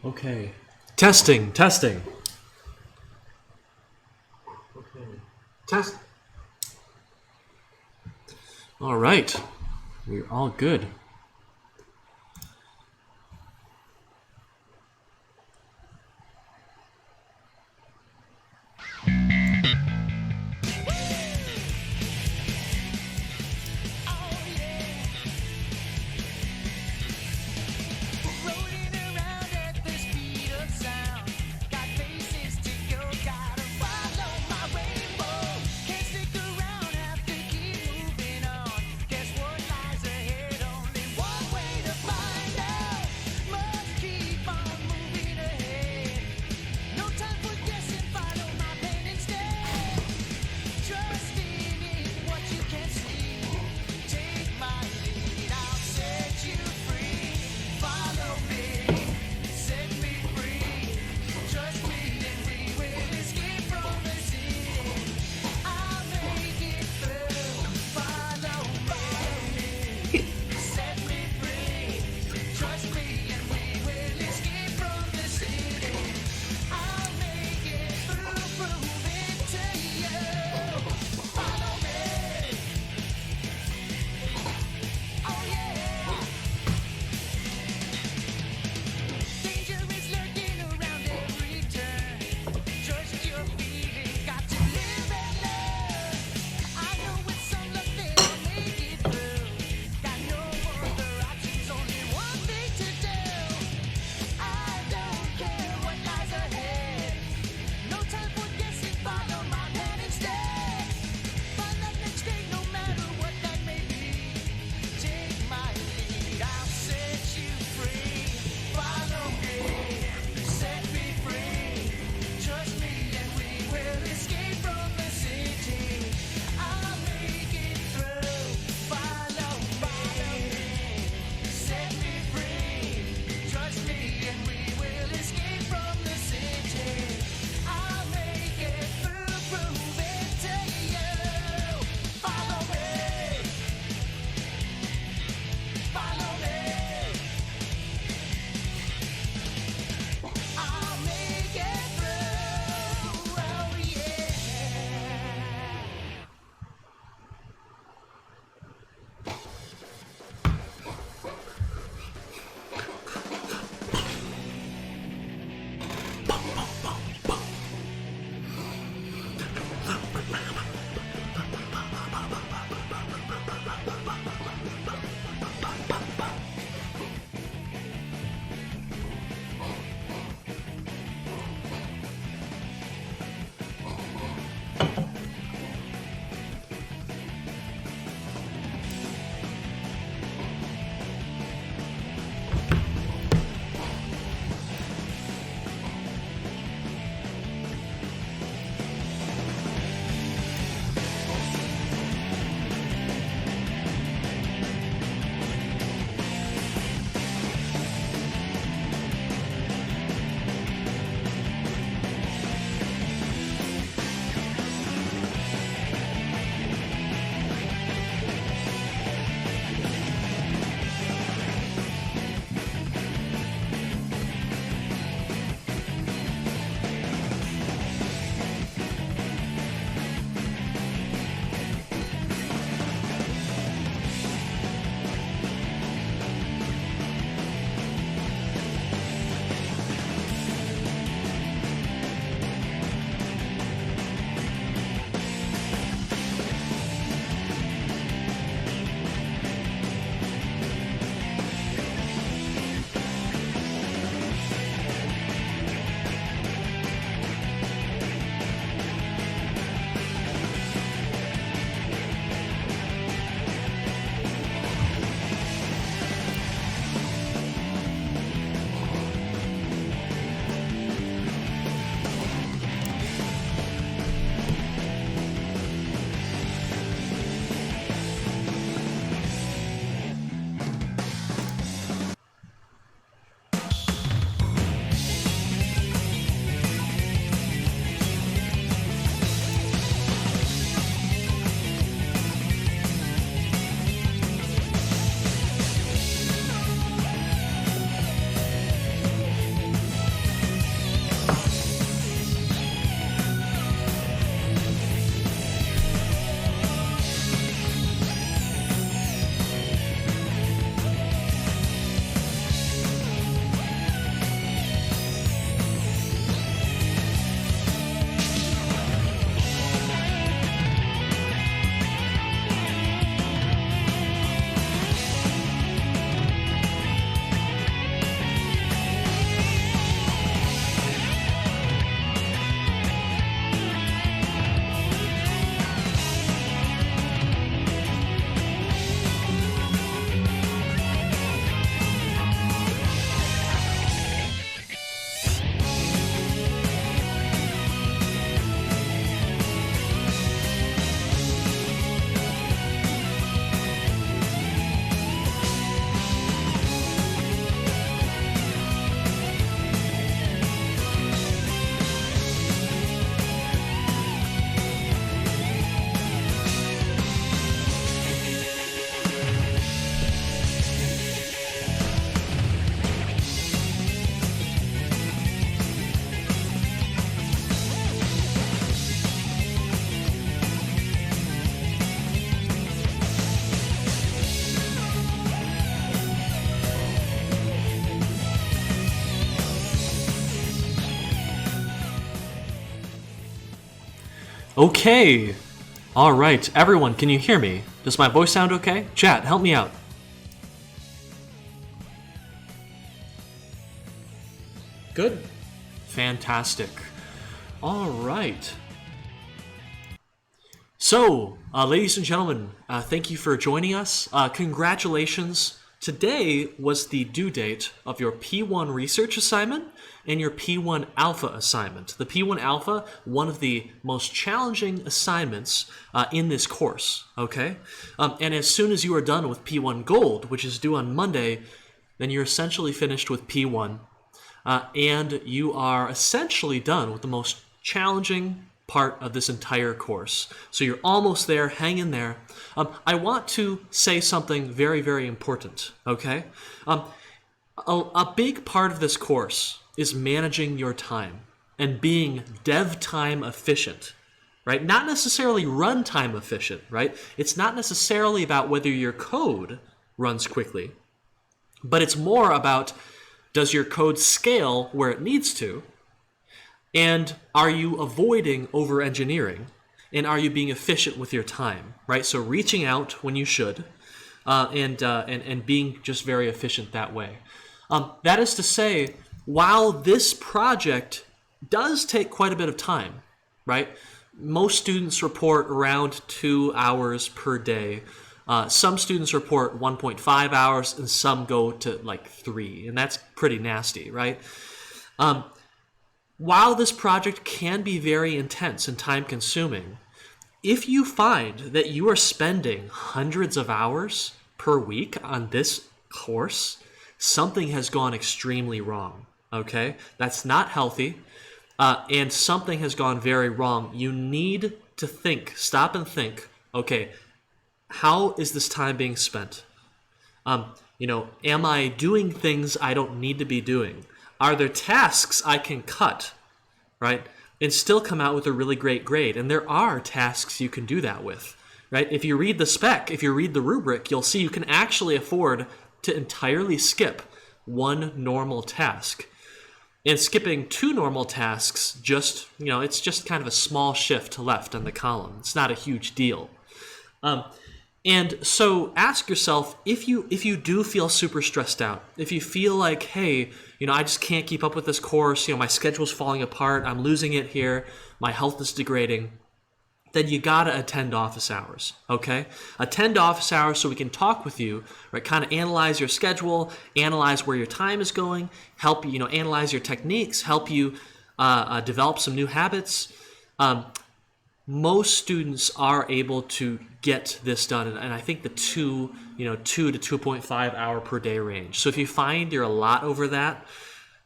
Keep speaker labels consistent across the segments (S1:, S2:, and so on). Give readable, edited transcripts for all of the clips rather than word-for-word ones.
S1: Okay. Testing. Okay. Test. All right. We're all good. Okay. All right. Everyone, can you hear me? Does my voice sound okay? Chat, help me out. Good. Fantastic. All right. So, ladies and gentlemen, thank you for joining us. Congratulations. Today was the due date of your P1 research assignment and your P1 Alpha assignment. The P1 Alpha, one of the most challenging assignments in this course, okay? And as soon as you are done with P1 Gold, which is due on Monday, then you're essentially finished with P1, and you are essentially done with the most challenging part of this entire course. So you're almost there, hang in there. I want to say something very, very important, okay? A big part of this course is managing your time and being dev time efficient, right? Not necessarily runtime efficient, right? It's not necessarily about whether your code runs quickly, but it's more about, does your code scale where it needs to? And are you avoiding over-engineering? And are you being efficient with your time, right? So reaching out when you should, and being just very efficient that way. That is to say, while this project does take quite a bit of time, right? Most students report around 2 hours per day. Some students report 1.5 hours, and some go to like 3, and that's pretty nasty, right? While this project can be very intense and time-consuming, if you find that you are spending hundreds of hours per week on this course, something has gone extremely wrong, okay? That's not healthy, and something has gone very wrong. You need to think, stop and think, okay, how is this time being spent? Am I doing things I don't need to be doing? Are there tasks I can cut, right, and still come out with a really great grade? And there are tasks you can do that with, right? If you read the spec, if you read the rubric, you'll see you can actually afford to entirely skip one normal task. And skipping 2 normal tasks, it's just kind of a small shift left on the column. It's not a huge deal. And so ask yourself, if you do feel super stressed out, if you feel like, hey, I just can't keep up with this course, my schedule's falling apart, I'm losing it here, my health is degrading, then you gotta attend office hours, okay? Attend office hours so we can talk with you, right? Kind of analyze your schedule, analyze where your time is going, help you, analyze your techniques, help you develop some new habits. Most students are able to get this done, and I think the 2 to 2.5 hour per day range. So if you find you're a lot over that,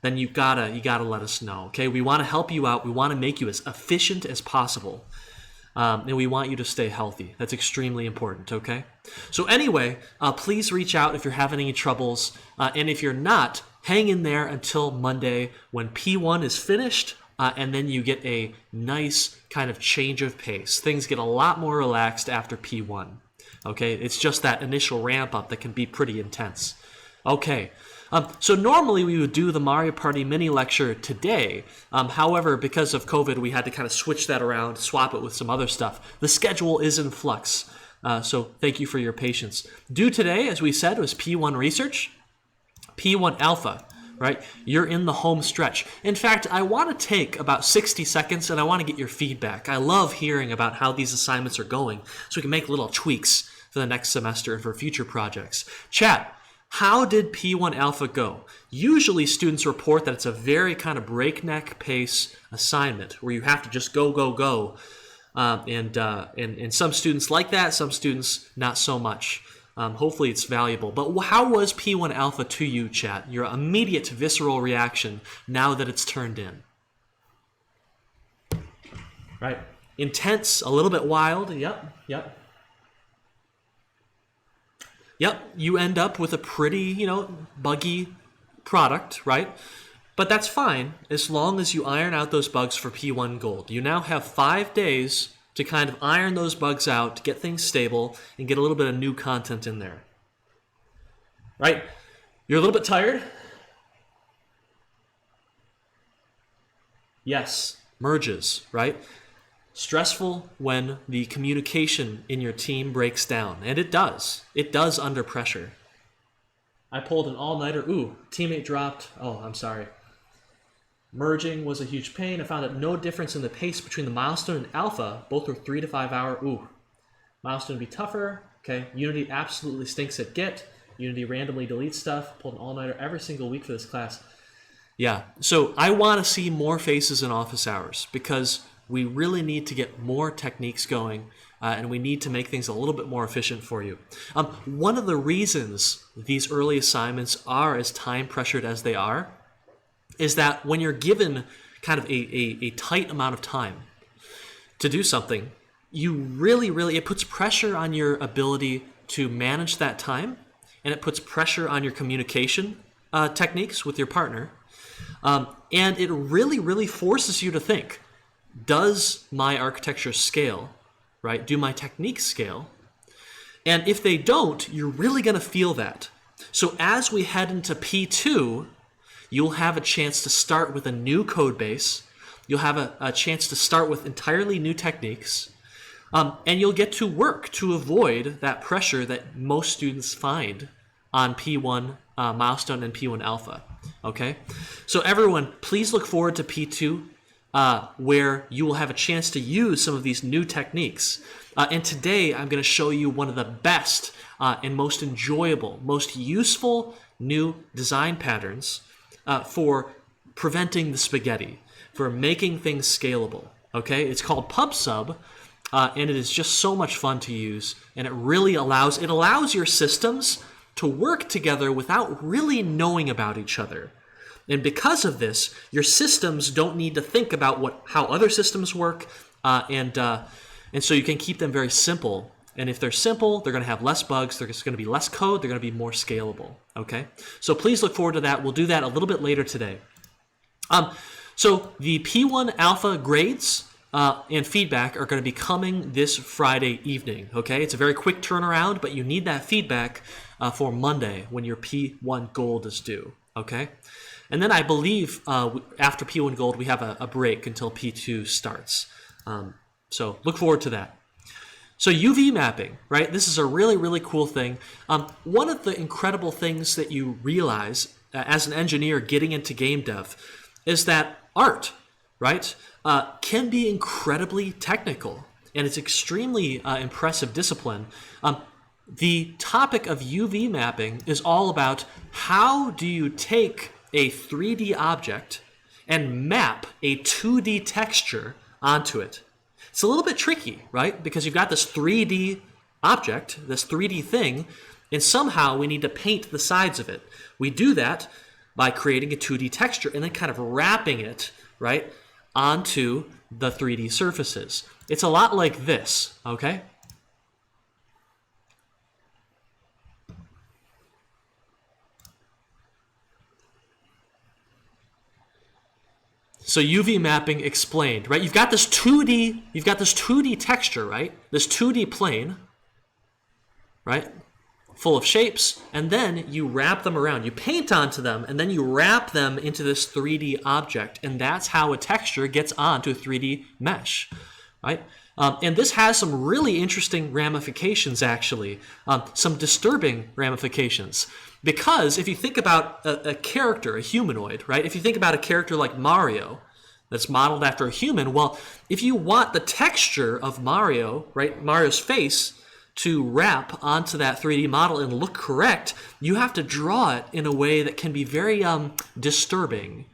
S1: then you gotta let us know. Okay, we want to help you out. We want to make you as efficient as possible, and we want you to stay healthy. That's extremely important. Okay, so anyway, please reach out if you're having any troubles, and if you're not, hang in there until Monday when P1 is finished. And then you get a nice kind of change of pace. Things get a lot more relaxed after P1. Okay, it's just that initial ramp up that can be pretty intense. Okay, so normally we would do the Mario Party mini lecture today. However, because of COVID, we had to kind of switch that around, swap it with some other stuff. The schedule is in flux, so thank you for your patience. Due today, as we said, was P1 research, P1 alpha. Right? You're in the home stretch. In fact, I want to take about 60 seconds and I want to get your feedback. I love hearing about how these assignments are going so we can make little tweaks for the next semester and for future projects. Chat, how did P1 Alpha go? Usually students report that it's a very kind of breakneck pace assignment where you have to just go, go, go. And some students like that, some students not so much. Hopefully it's valuable. But how was P1 Alpha to you, chat? Your immediate visceral reaction now that it's turned in. Right. Intense, a little bit wild. Yep. You end up with a pretty, buggy product, right? But that's fine as long as you iron out those bugs for P1 Gold. You now have 5 days to kind of iron those bugs out, to get things stable, and get a little bit of new content in there. Right? You're a little bit tired? Yes, merges, right? Stressful when the communication in your team breaks down, and it does. It does under pressure. I pulled an all-nighter. Ooh, teammate dropped. Oh, I'm sorry. Merging was a huge pain. I found that no difference in the pace between the milestone and alpha. Both were 3 to 5 hour. Ooh, milestone would be tougher. Okay, Unity absolutely stinks at Git. Unity randomly deletes stuff. Pulled an all-nighter every single week for this class. Yeah, so I want to see more faces in office hours because we really need to get more techniques going, and we need to make things a little bit more efficient for you. One of the reasons these early assignments are as time pressured as they are is that when you're given kind of a tight amount of time to do something, you really, it puts pressure on your ability to manage that time, and it puts pressure on your communication techniques with your partner, and it really forces you to think, does my architecture scale, right? Do my techniques scale? And if they don't, you're really going to feel that. So as we head into P2, you'll have a chance to start with a new code base. You'll have a chance to start with entirely new techniques. And you'll get to work to avoid that pressure that most students find on P1 milestone and P1 alpha. Okay? So everyone, please look forward to P2. Where you will have a chance to use some of these new techniques. And today I'm going to show you one of the best and most enjoyable, most useful new design patterns for preventing the spaghetti, for making things scalable. Okay, it's called PubSub, and it is just so much fun to use, and it really allows your systems to work together without really knowing about each other. And because of this, your systems don't need to think about how other systems work, and so you can keep them very simple. And if they're simple, they're going to have less bugs, there's going to be less code, they're going to be more scalable. Okay? So please look forward to that. We'll do that a little bit later today. So the P1 alpha grades and feedback are going to be coming this Friday evening. Okay? It's a very quick turnaround, but you need that feedback for Monday when your P1 gold is due. Okay? And then I believe after P1 Gold, we have a break until P2 starts. So look forward to that. So UV mapping, right? This is a really cool thing. One of the incredible things that you realize as an engineer getting into game dev is that art, right, can be incredibly technical. And it's extremely impressive discipline. The topic of UV mapping is all about how do you take a 3D object and map a 2D texture onto it. It's a little bit tricky, right? Because you've got this 3D object, this 3D thing, and somehow we need to paint the sides of it. We do that by creating a 2D texture and then kind of wrapping it, right, onto the 3D surfaces. It's a lot like this, okay? So UV mapping explained, right? You've got this 2D texture, right? This 2D plane, right? Full of shapes, and then you wrap them around. You paint onto them, and then you wrap them into this 3D object, and that's how a texture gets onto a 3D mesh, right? And this has some really interesting ramifications, actually, some disturbing ramifications. Because if you think about a character, a humanoid, right? If you think about a character like Mario that's modeled after a human, well, if you want the texture of Mario, right, Mario's face, to wrap onto that 3D model and look correct, you have to draw it in a way that can be very disturbing,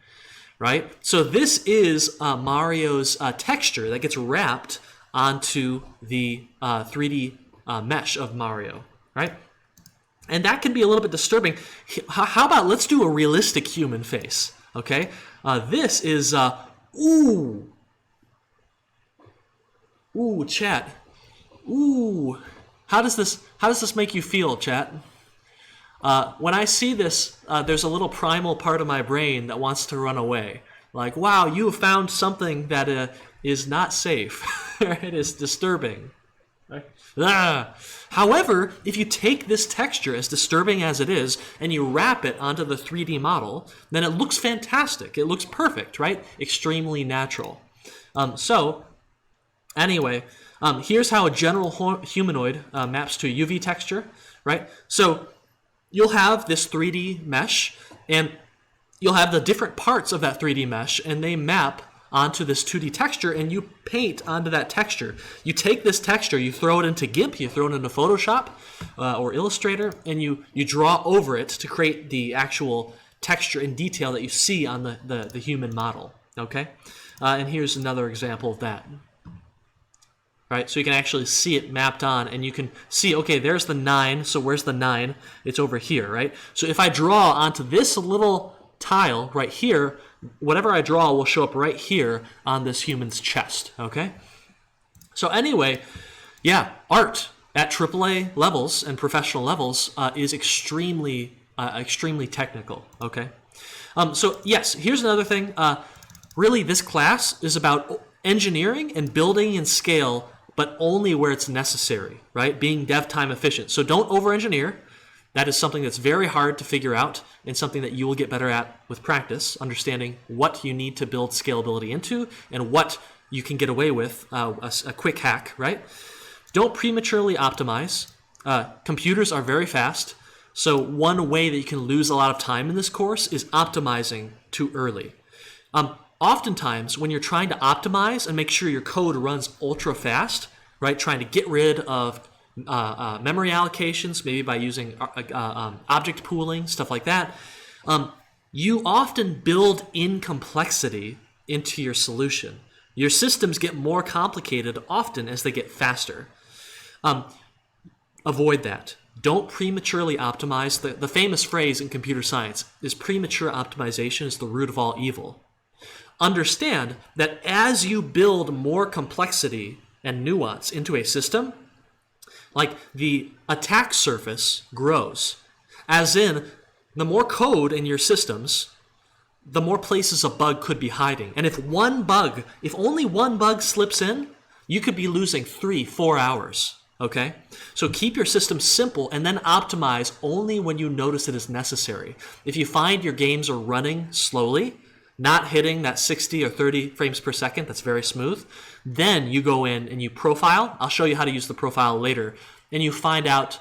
S1: right? So this is Mario's texture that gets wrapped onto the 3D mesh of Mario, right? And that can be a little bit disturbing. How about let's do a realistic human face, okay? This is, ooh, chat, ooh. How does this make you feel, chat? When I see this, there's a little primal part of my brain that wants to run away. Like, wow, you have found something that is not safe. It is disturbing. Right? Ah. However, if you take this texture, as disturbing as it is, and you wrap it onto the 3D model, then it looks fantastic. It looks perfect, right? Extremely natural. So Anyway, here's how a general humanoid maps to a UV texture, right? So you'll have this 3D mesh, and you'll have the different parts of that 3D mesh, and they map onto this 2D texture, and you paint onto that texture. You take this texture, you throw it into GIMP, you throw it into Photoshop or Illustrator, and you draw over it to create the actual texture and detail that you see on the human model, okay? And here's another example of that. Right, so you can actually see it mapped on, and you can see, okay, there's the 9, so where's the 9? It's over here, right? So if I draw onto this little tile right here, whatever I draw will show up right here on this human's chest, okay? So anyway, yeah, art at AAA levels and professional levels is extremely technical, okay? So yes, here's another thing. Really, this class is about engineering and building in scale, but only where it's necessary, right? Being dev time efficient. So don't over-engineer. That is something that's very hard to figure out and something that you will get better at with practice, understanding what you need to build scalability into and what you can get away with, a quick hack, right? Don't prematurely optimize. Computers are very fast, so one way that you can lose a lot of time in this course is optimizing too early. Oftentimes, when you're trying to optimize and make sure your code runs ultra fast, right, trying to get rid of memory allocations, maybe by using object pooling, stuff like that, you often build in complexity into your solution. Your systems get more complicated often as they get faster. Avoid that. Don't prematurely optimize. The famous phrase in computer science is premature optimization is the root of all evil. Understand that as you build more complexity and nuance into a system, like the attack surface grows. As in, the more code in your systems, the more places a bug could be hiding. And if only one bug slips in, you could be losing 3-4 hours, okay? So keep your system simple and then optimize only when you notice it is necessary. If you find your games are running slowly, not hitting that 60 or 30 frames per second, that's very smooth, then you go in and you profile. I'll show you how to use the profile later. And you find out,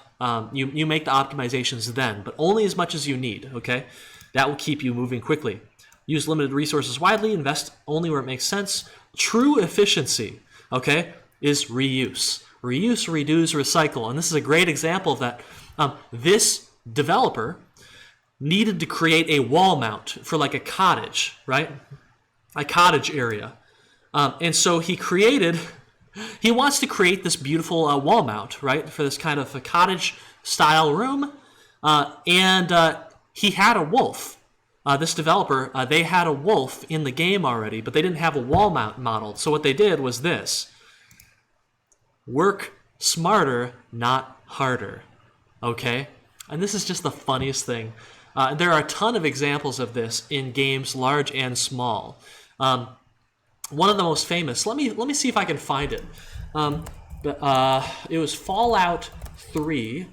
S1: you make the optimizations then, but only as much as you need, okay? That will keep you moving quickly. Use limited resources widely, invest only where it makes sense. True efficiency, okay, is reuse. Reuse, reduce, recycle. And this is a great example of that. This developer needed to create a wall mount for like a cottage, right? A cottage area. And so he wants to create this beautiful wall mount, right? For this kind of a cottage style room. And he had a wolf. This developer, they had a wolf in the game already, but they didn't have a wall mount modeled. So what they did was this. Work smarter, not harder. Okay? And this is just the funniest thing. There are a ton of examples of this in games large and small. One of the most famous, let me see if I can find it. It was Fallout 3.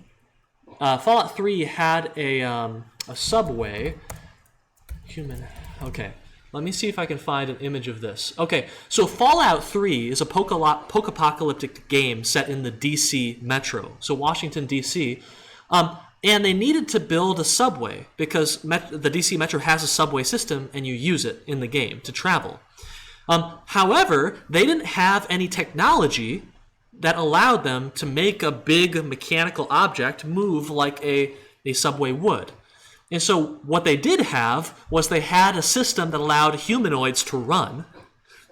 S1: Fallout 3 had a subway. Okay, let me see if I can find an image of this. Okay, so Fallout 3 is a post-apocalyptic game set in the DC Metro, so Washington, D.C., and they needed to build a subway because the DC Metro has a subway system and you use it in the game to travel. However, they didn't have any technology that allowed them to make a big mechanical object move like a subway would. And so what they did have was they had a system that allowed humanoids to run,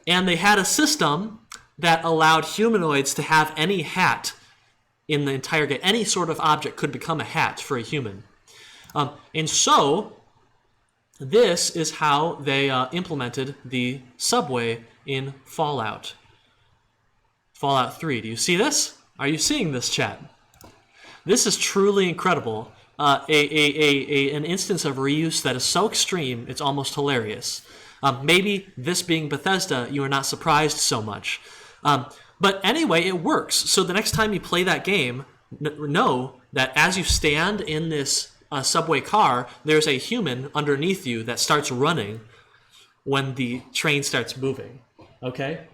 S1: and they had a system that allowed humanoids to have any hat in the entire game. Any sort of object could become a hat for a human. And so this is how they implemented the subway in Fallout 3. Do you see this? Are you seeing this, chat? This is truly incredible. An instance of reuse that is so extreme, it's almost hilarious. Maybe this being Bethesda, you are not surprised so much. But anyway, it works. So the next time you play that game, know that as you stand in this subway car, there's a human underneath you that starts running when the train starts moving. Okay?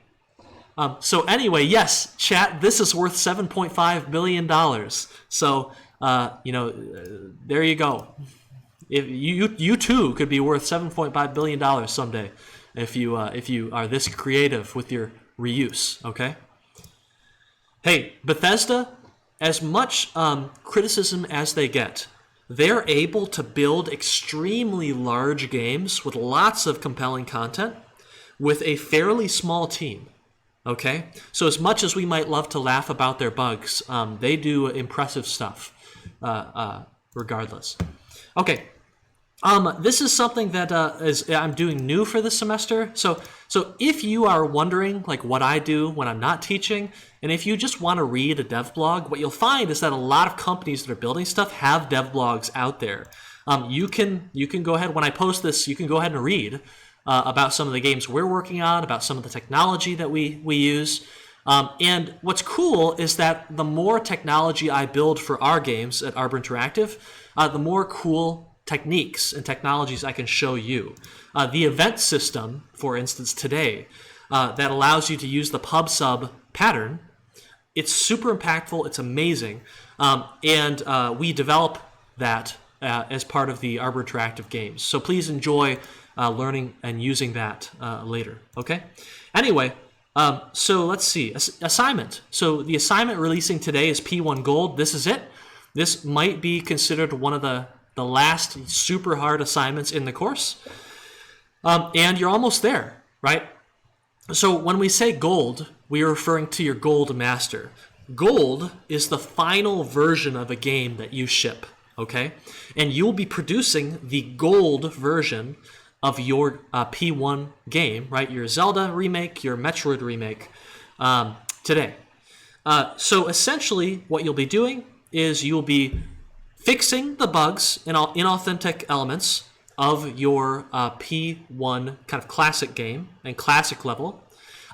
S1: So anyway, yes, chat, this is worth $7.5 billion. So, there you go. If you too could be worth $7.5 billion someday if you are this creative with your reuse, okay? Hey, Bethesda, as much criticism as they get, they're able to build extremely large games with lots of compelling content with a fairly small team. Okay? So as much as we might love to laugh about their bugs, they do impressive stuff regardless. Okay. This is something that I'm doing new for this semester. So if you are wondering like what I do when I'm not teaching, and if you just want to read a dev blog, what you'll find is that a lot of companies that are building stuff have dev blogs out there. You can go ahead, when I post this, you can go ahead and read about some of the games we're working on, about some of the technology that we use. And what's cool is that the more technology I build for our games at Arbor Interactive, the more cool techniques and technologies I can show you. The event system, for instance, today, that allows you to use the pub/sub pattern, it's super impactful, it's amazing, and we develop that as part of the Arbor Interactive games. So please enjoy learning and using that later, okay? Anyway, so let's see, assignment. So the assignment releasing today is P1 Gold. This is it. This might be considered one of the last super hard assignments in the course. And you're almost there, right? So when we say gold, we are referring to your gold master. Gold is the final version of a game that you ship, okay? And you'll be producing the gold version of your P1 game, right? Your Zelda remake, your Metroid remake today. So essentially what you'll be doing is you'll be fixing the bugs and inauthentic elements of your P1 kind of classic game and classic level.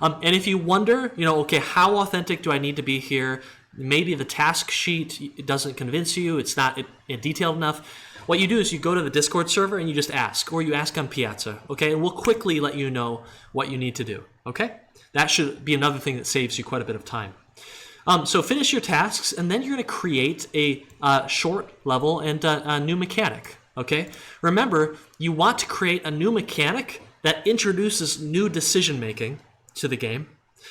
S1: And if you wonder, okay, how authentic do I need to be here? Maybe the task sheet doesn't convince you, it's not detailed enough. What you do is you go to the Discord server and you just ask, or you ask on Piazza, okay? And we'll quickly let you know what you need to do, okay? That should be another thing that saves you quite a bit of time. So finish your tasks, and then you're going to create a short level and a new mechanic, okay? Remember, you want to create a new mechanic that introduces new decision-making to the game.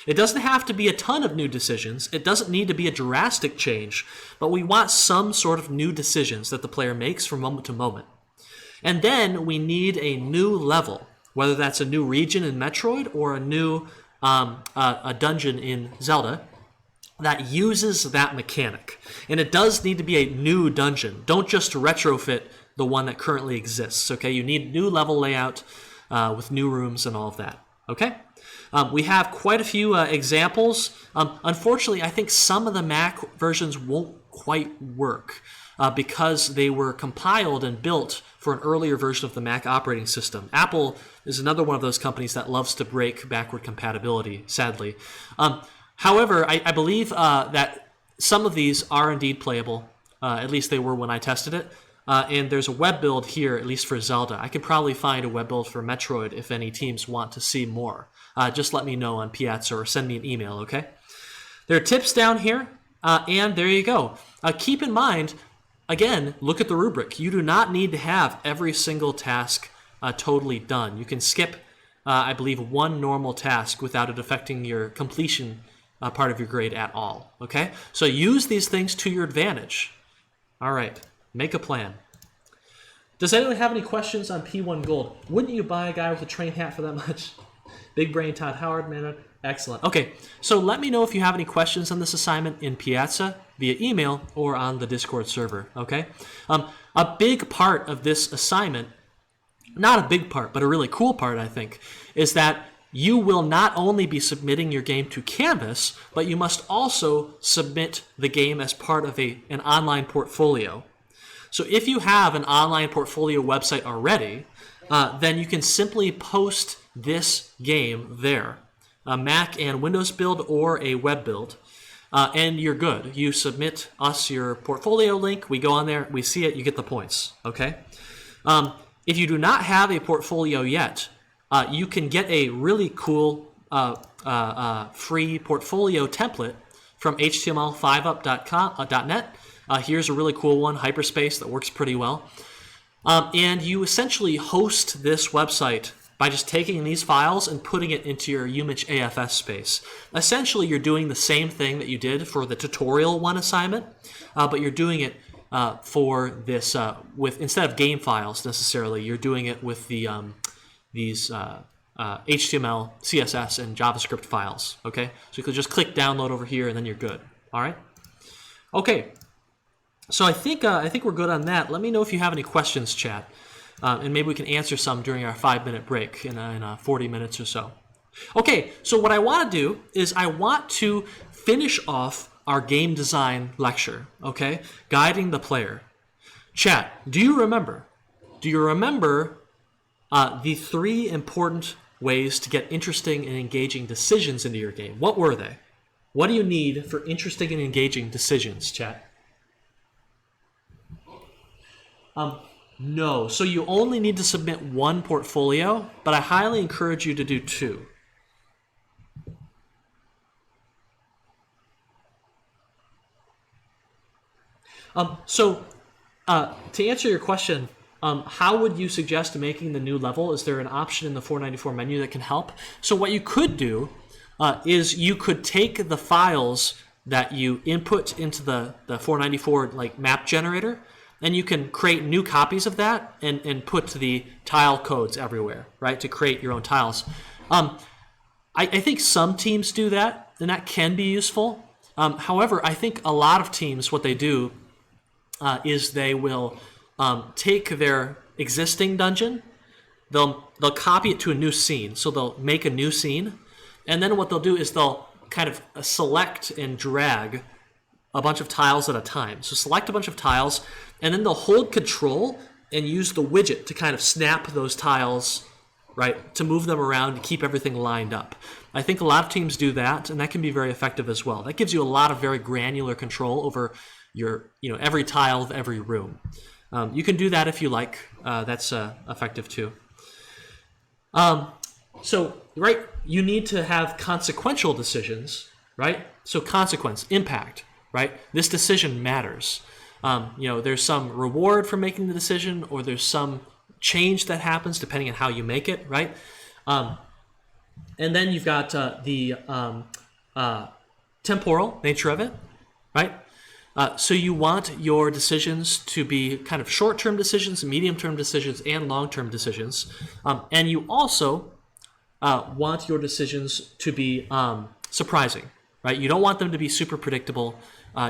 S1: It doesn't have to be a ton of new decisions. It doesn't need to be a drastic change, but we want some sort of new decisions that the player makes from moment to moment. And then we need a new level, whether that's a new region in Metroid or a new a dungeon in Zelda, that uses that mechanic. And it does need to be a new dungeon. Don't just retrofit the one that currently exists, okay? You need new level layout with new rooms and all of that, okay? We have quite a few examples. Unfortunately, I think some of the Mac versions won't quite work because they were compiled and built for an earlier version of the Mac operating system. Apple is another one of those companies that loves to break backward compatibility, sadly. However, I believe that some of these are indeed playable. At least they were when I tested it. And there's a web build here, at least for Zelda. I could probably find a web build for Metroid if any teams want to see more. Just let me know on Piazza or send me an email, okay? There are tips down here, and there you go. Keep in mind, again, look at the rubric. You do not need to have every single task totally done. You can skip, I believe, one normal task without it affecting your completion part of your grade at all, okay? So use these things to your advantage. All right, make a plan. Does anyone have any questions on P1 Gold? Wouldn't you buy a guy with a train hat for that much? Big brain Todd Howard, man. Excellent. Okay, so let me know if you have any questions on this assignment in Piazza via email or on the Discord server, okay? A big part of this assignment, not a big part, but a really cool part, I think, is that you will not only be submitting your game to Canvas, but you must also submit the game as part of an online portfolio. So if you have an online portfolio website already, then you can simply post this game there, a Mac and Windows build or a web build, and you're good. You submit us your portfolio link, we go on there, we see it, you get the points, okay? If you do not have a portfolio yet, you can get a really cool free portfolio template from html5up.net. Here's a really cool one, Hyperspace, that works pretty well. And you essentially host this website by just taking these files and putting it into your UMich AFS space. Essentially, you're doing the same thing that you did for the tutorial one assignment, but you're doing it for this with, instead of game files necessarily, you're doing it with the these HTML, CSS, and JavaScript files. Okay, so you could just click download over here, and then you're good. All right. Okay. So I think we're good on that. Let me know if you have any questions, chat, and maybe we can answer some during our 5-minute break in 40 minutes or so. Okay, so what I want to do is I want to finish off our game design lecture, okay? Guiding the player. Chat, do you remember the 3 important ways to get interesting and engaging decisions into your game? What were they? What do you need for interesting and engaging decisions, chat? No, so you only need to submit 1 portfolio, but I highly encourage you to do 2. To answer your question, how would you suggest making the new level? Is there an option in the 494 menu that can help? So what you could do is you could take the files that you input into the 494 like map generator, and you can create new copies of that and put the tile codes everywhere, right, to create your own tiles. I think some teams do that, and that can be useful. However, I think a lot of teams, what they do is they will take their existing dungeon, they'll copy it to a new scene. So they'll make a new scene, and then what they'll do is they'll kind of select and drag a bunch of tiles at a time. So select a bunch of tiles, and then they'll hold control and use the widget to kind of snap those tiles, right, to move them around to keep everything lined up. I think a lot of teams do that, and that can be very effective as well. That gives you a lot of very granular control over your, every tile of every room. You can do that if you like. That's effective too. Right, you need to have consequential decisions, right? So consequence, impact, right? This decision matters. There's some reward for making the decision, or there's some change that happens depending on how you make it, right? And then you've got the temporal nature of it, right? So you want your decisions to be kind of short-term decisions, medium-term decisions, and long-term decisions. And you also want your decisions to be surprising, right? You don't want them to be super predictable.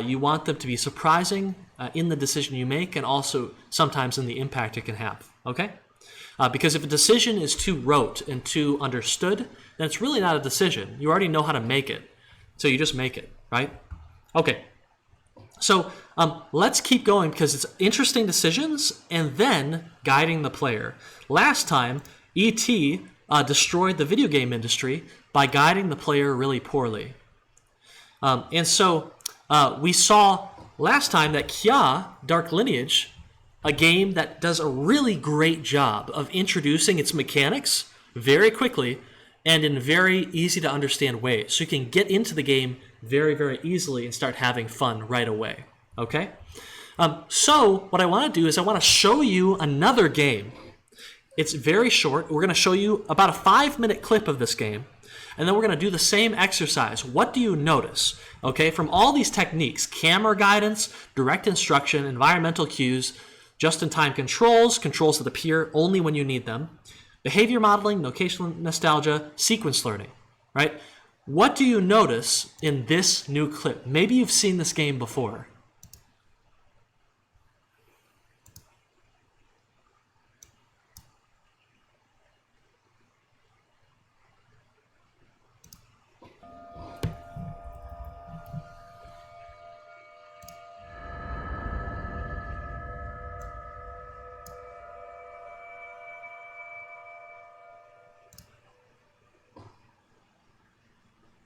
S1: You want them to be surprising in the decision you make, and also sometimes in the impact it can have, okay? Because if a decision is too rote and too understood, then it's really not a decision. You already know how to make it, so you just make it, right? Okay. So let's keep going, because it's interesting decisions and then guiding the player. Last time, E.T. Destroyed the video game industry by guiding the player really poorly. And so we saw last time that Kya, Dark Lineage, a game that does a really great job of introducing its mechanics very quickly and in very easy to understand ways. So you can get into the game very, very easily and start having fun right away, okay? So what I want to do is I want to show you another game. It's very short. We're going to show you about a 5-minute clip of this game, and then we're going to do the same exercise. What do you notice? Okay, from all these techniques, camera guidance, direct instruction, environmental cues, just-in-time controls, controls that appear only when you need them, behavior modeling, locational nostalgia, sequence learning, right? What do you notice in this new clip? Maybe you've seen this game before.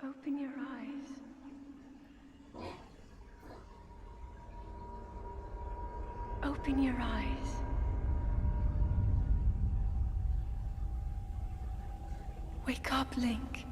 S2: Open your eyes. Open your eyes. Wake up, Link.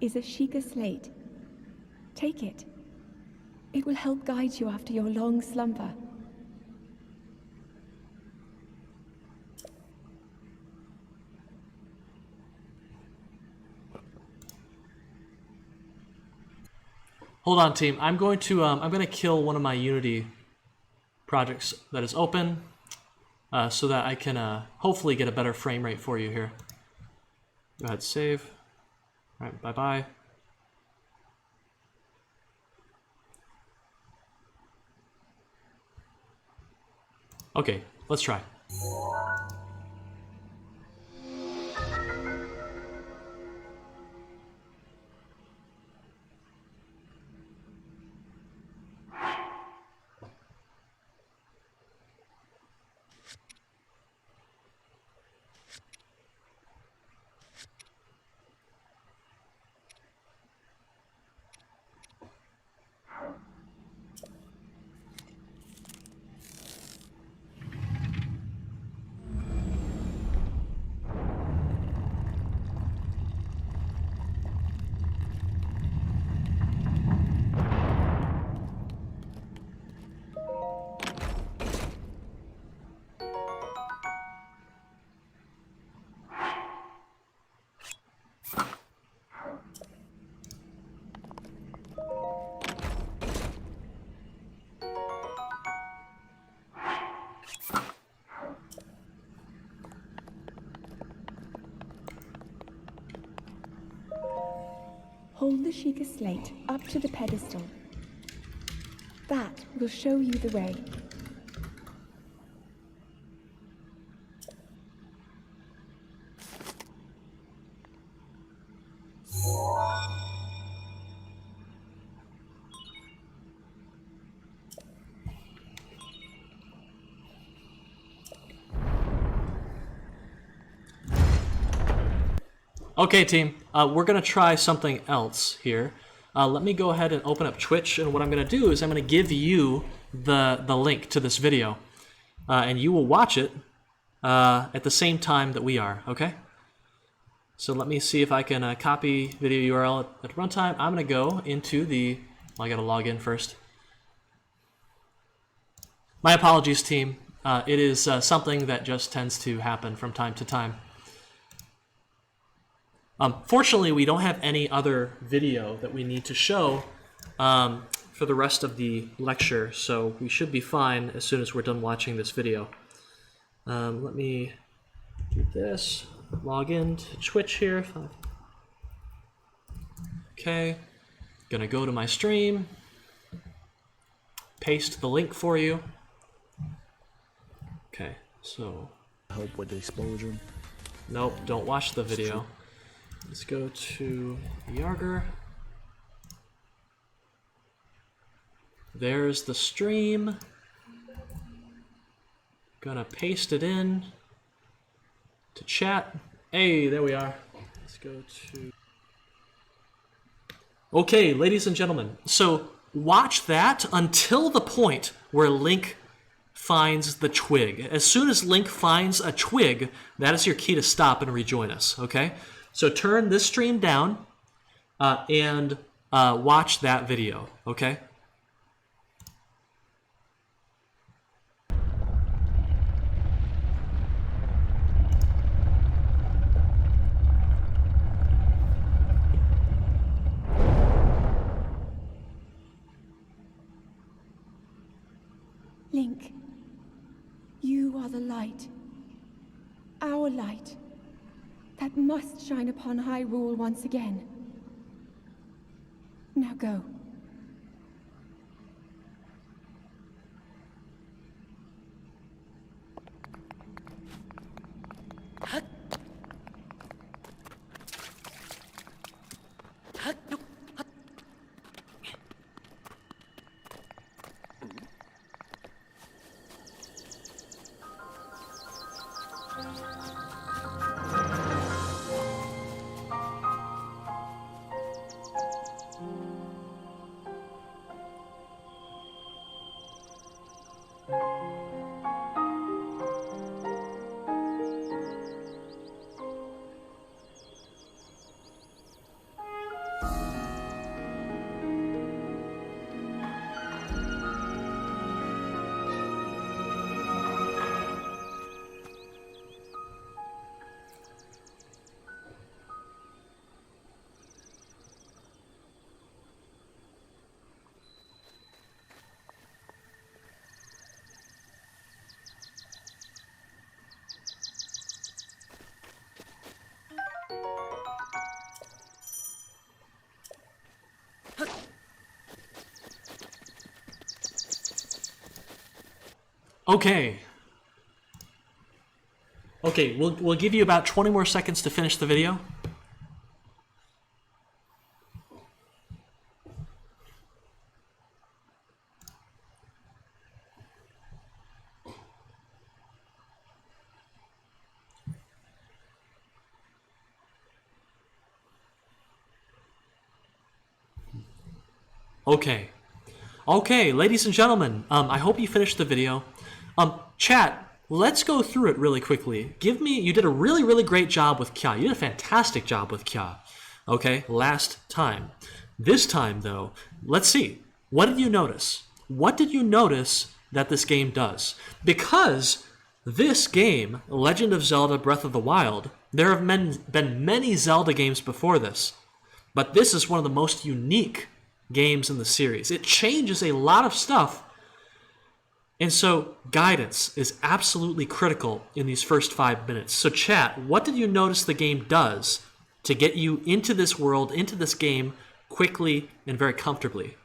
S3: is a Sheikah slate. Take it. It will help guide you after your long slumber.
S1: Hold on, team. I'm going to kill one of my Unity projects that is open, so that I can hopefully get a better frame rate for you here. Go ahead, save. All right, bye-bye. Okay, let's try.
S3: Hold the Sheikah slate up to the pedestal. That will show you the way.
S1: Okay, team, we're going to try something else here. Let me go ahead and open up Twitch, and what I'm going to do is I'm going to give you the link to this video, and you will watch it at the same time that we are, okay? So let me see if I can copy video URL at runtime. I'm going to go into the... Well, I got to log in first. My apologies, team. It is something that just tends to happen from time to time. Fortunately, we don't have any other video that we need to show for the rest of the lecture, so we should be fine as soon as we're done watching this video. Let me do this, log in to Twitch here. Okay, gonna go to my stream, paste the link for you. Okay, so...
S4: Help with the explosion.
S1: Nope, don't watch the video. Let's go to Yarger. There's the stream. Gonna paste it in to chat. Hey, there we are. Let's go to... Okay, ladies and gentlemen. So watch that until the point where Link finds the twig. As soon as Link finds a twig, that is your key to stop and rejoin us, okay? So turn this stream down and watch that video, okay?
S3: Link, you are the light. Our light. That must shine upon Hyrule once again. Now go.
S1: Okay. Okay, we'll give you about 20 more seconds to finish the video. Okay. Okay, ladies and gentlemen, I hope you finished the video. Chat, let's go through it really quickly. You did a really, really great job with Kya. You did a fantastic job with Kya. Okay, last time. This time, though, let's see. What did you notice? What did you notice that this game does? Because this game, Legend of Zelda Breath of the Wild, there have been many Zelda games before this, but this is one of the most unique games in the series. It changes a lot of stuff, and so guidance is absolutely critical in these first 5 minutes. So chat, what did you notice the game does to get you into this world, into this game quickly and very comfortably?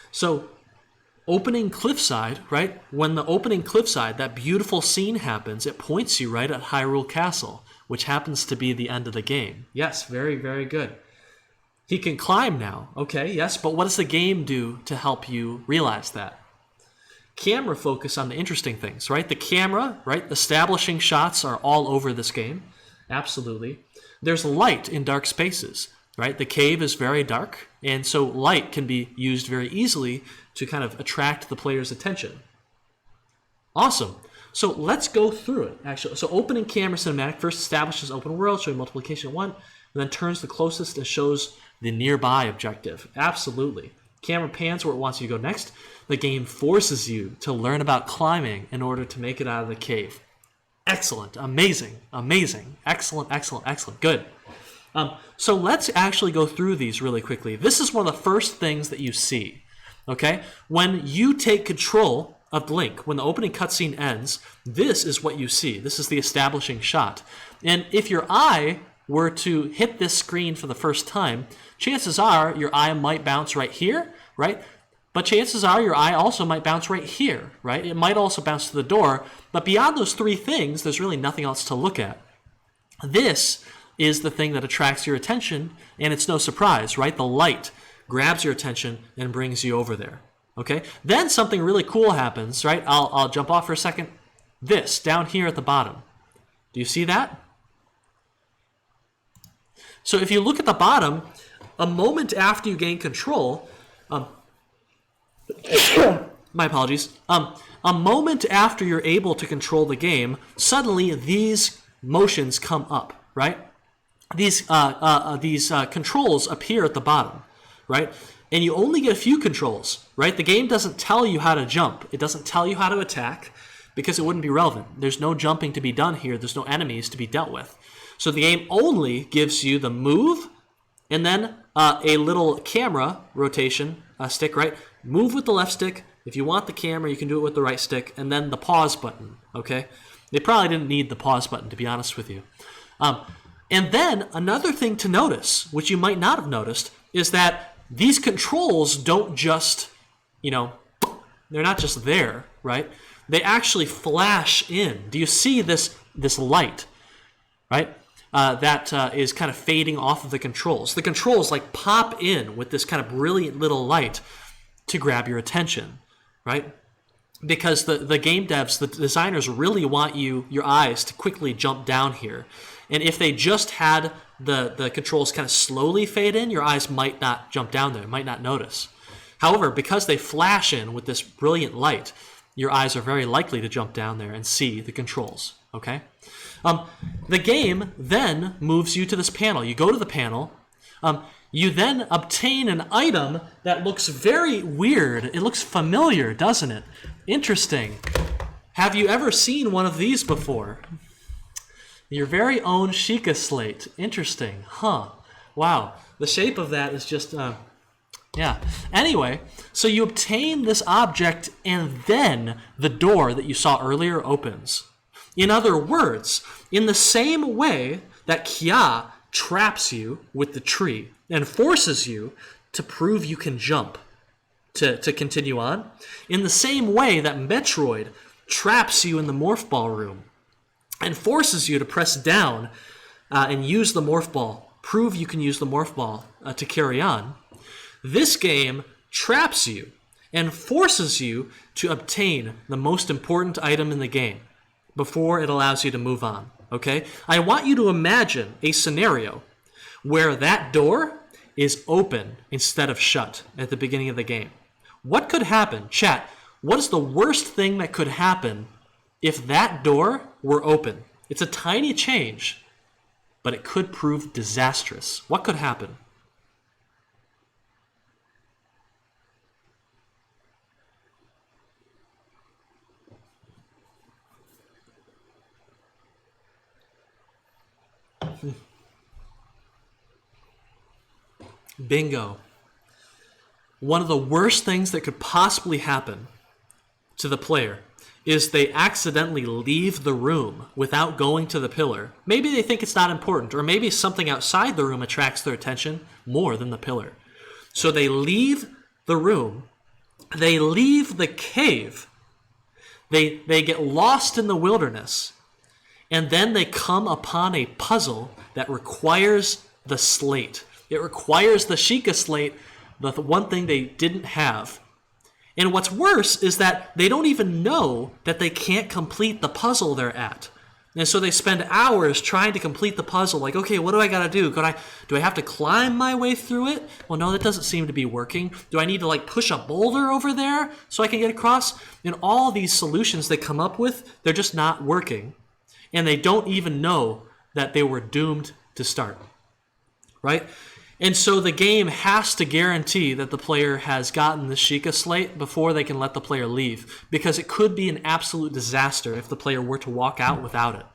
S1: So opening cliffside, right? When the opening cliffside, that beautiful scene happens, it points you right at Hyrule Castle, which happens to be the end of the game. Yes, very, very good. He can climb now. Okay, yes, but what does the game do to help you realize that? Camera focus on the interesting things, right? The camera, right? Establishing shots are all over this game. Absolutely. There's light in dark spaces, right? The cave is very dark, and so light can be used very easily to kind of attract the player's attention. Awesome. So let's go through it, actually. So opening camera cinematic first establishes open world, showing multiplication 1, and then turns the closest and shows the nearby objective. Absolutely. Camera pans where it wants you to go next. The game forces you to learn about climbing in order to make it out of the cave. Excellent. Amazing. Amazing. Excellent, excellent, excellent. Good. So let's actually go through these really quickly. This is one of the first things that you see. Okay? When you take control of Link, when the opening cutscene ends, this is what you see. This is the establishing shot. And if your eye were to hit this screen for the first time, chances are your eye might bounce right here, right? But chances are your eye also might bounce right here, right? It might also bounce to the door, but beyond those three things, there's really nothing else to look at. This is the thing that attracts your attention, and it's no surprise, right? The light grabs your attention and brings you over there. Okay, then something really cool happens, right? I'll jump off for a second. This, down here at the bottom. Do you see that? So if you look at the bottom, a moment after you gain control, my apologies, a moment after you're able to control the game, suddenly these motions come up, right? These controls appear at the bottom, right? And you only get a few controls, right? The game doesn't tell you how to jump. It doesn't tell you how to attack because it wouldn't be relevant. There's no jumping to be done here. There's no enemies to be dealt with. So the game only gives you the move and then a little camera rotation stick, right? Move with the left stick. If you want the camera, you can do it with the right stick. And then the pause button, okay? They probably didn't need the pause button, to be honest with you. And then another thing to notice, which you might not have noticed, is that these controls don't just, they're not just there, right? They actually flash in. Do you see this light, right? That is kind of fading off of the controls. The controls like pop in with this kind of brilliant little light to grab your attention, right? Because the game devs, the designers really want your eyes to quickly jump down here. And if they just had the controls kind of slowly fade in, your eyes might not jump down there, might not notice. However, because they flash in with this brilliant light, your eyes are very likely to jump down there and see the controls, okay? The game then moves you to this panel. You go to the panel. You then obtain an item that looks very weird. It looks familiar, doesn't it? Interesting. Have you ever seen one of these before? Your very own Sheikah slate. Interesting. Huh. Wow. The shape of that is just, yeah. Anyway, so you obtain this object and then the door that you saw earlier opens. In other words, in the same way that Kya traps you with the tree and forces you to prove you can jump to continue on. In the same way that Metroid traps you in the morph ball room and forces you to press down and use the morph ball, prove you can use the morph ball to carry on, this game traps you and forces you to obtain the most important item in the game before it allows you to move on, okay? I want you to imagine a scenario where that door is open instead of shut at the beginning of the game. What could happen? Chat, what is the worst thing that could happen if that door were open? It's a tiny change, but it could prove disastrous. What could happen? Bingo. One of the worst things that could possibly happen to the player is they accidentally leave the room without going to the pillar. Maybe they think it's not important, or maybe something outside the room attracts their attention more than the pillar. So they leave the room, they leave the cave, they get lost in the wilderness, and then they come upon a puzzle that requires the slate. It requires the Sheikah slate, the one thing they didn't have. And what's worse is that they don't even know that they can't complete the puzzle they're at. And so they spend hours trying to complete the puzzle, like, okay, what do I gotta do? Do I have to climb my way through it? Well, no, that doesn't seem to be working. Do I need to push a boulder over there so I can get across? And all these solutions they come up with, they're just not working. And they don't even know that they were doomed to start, right? And so the game has to guarantee that the player has gotten the Sheikah slate before they can let the player leave, because it could be an absolute disaster if the player were to walk out without it.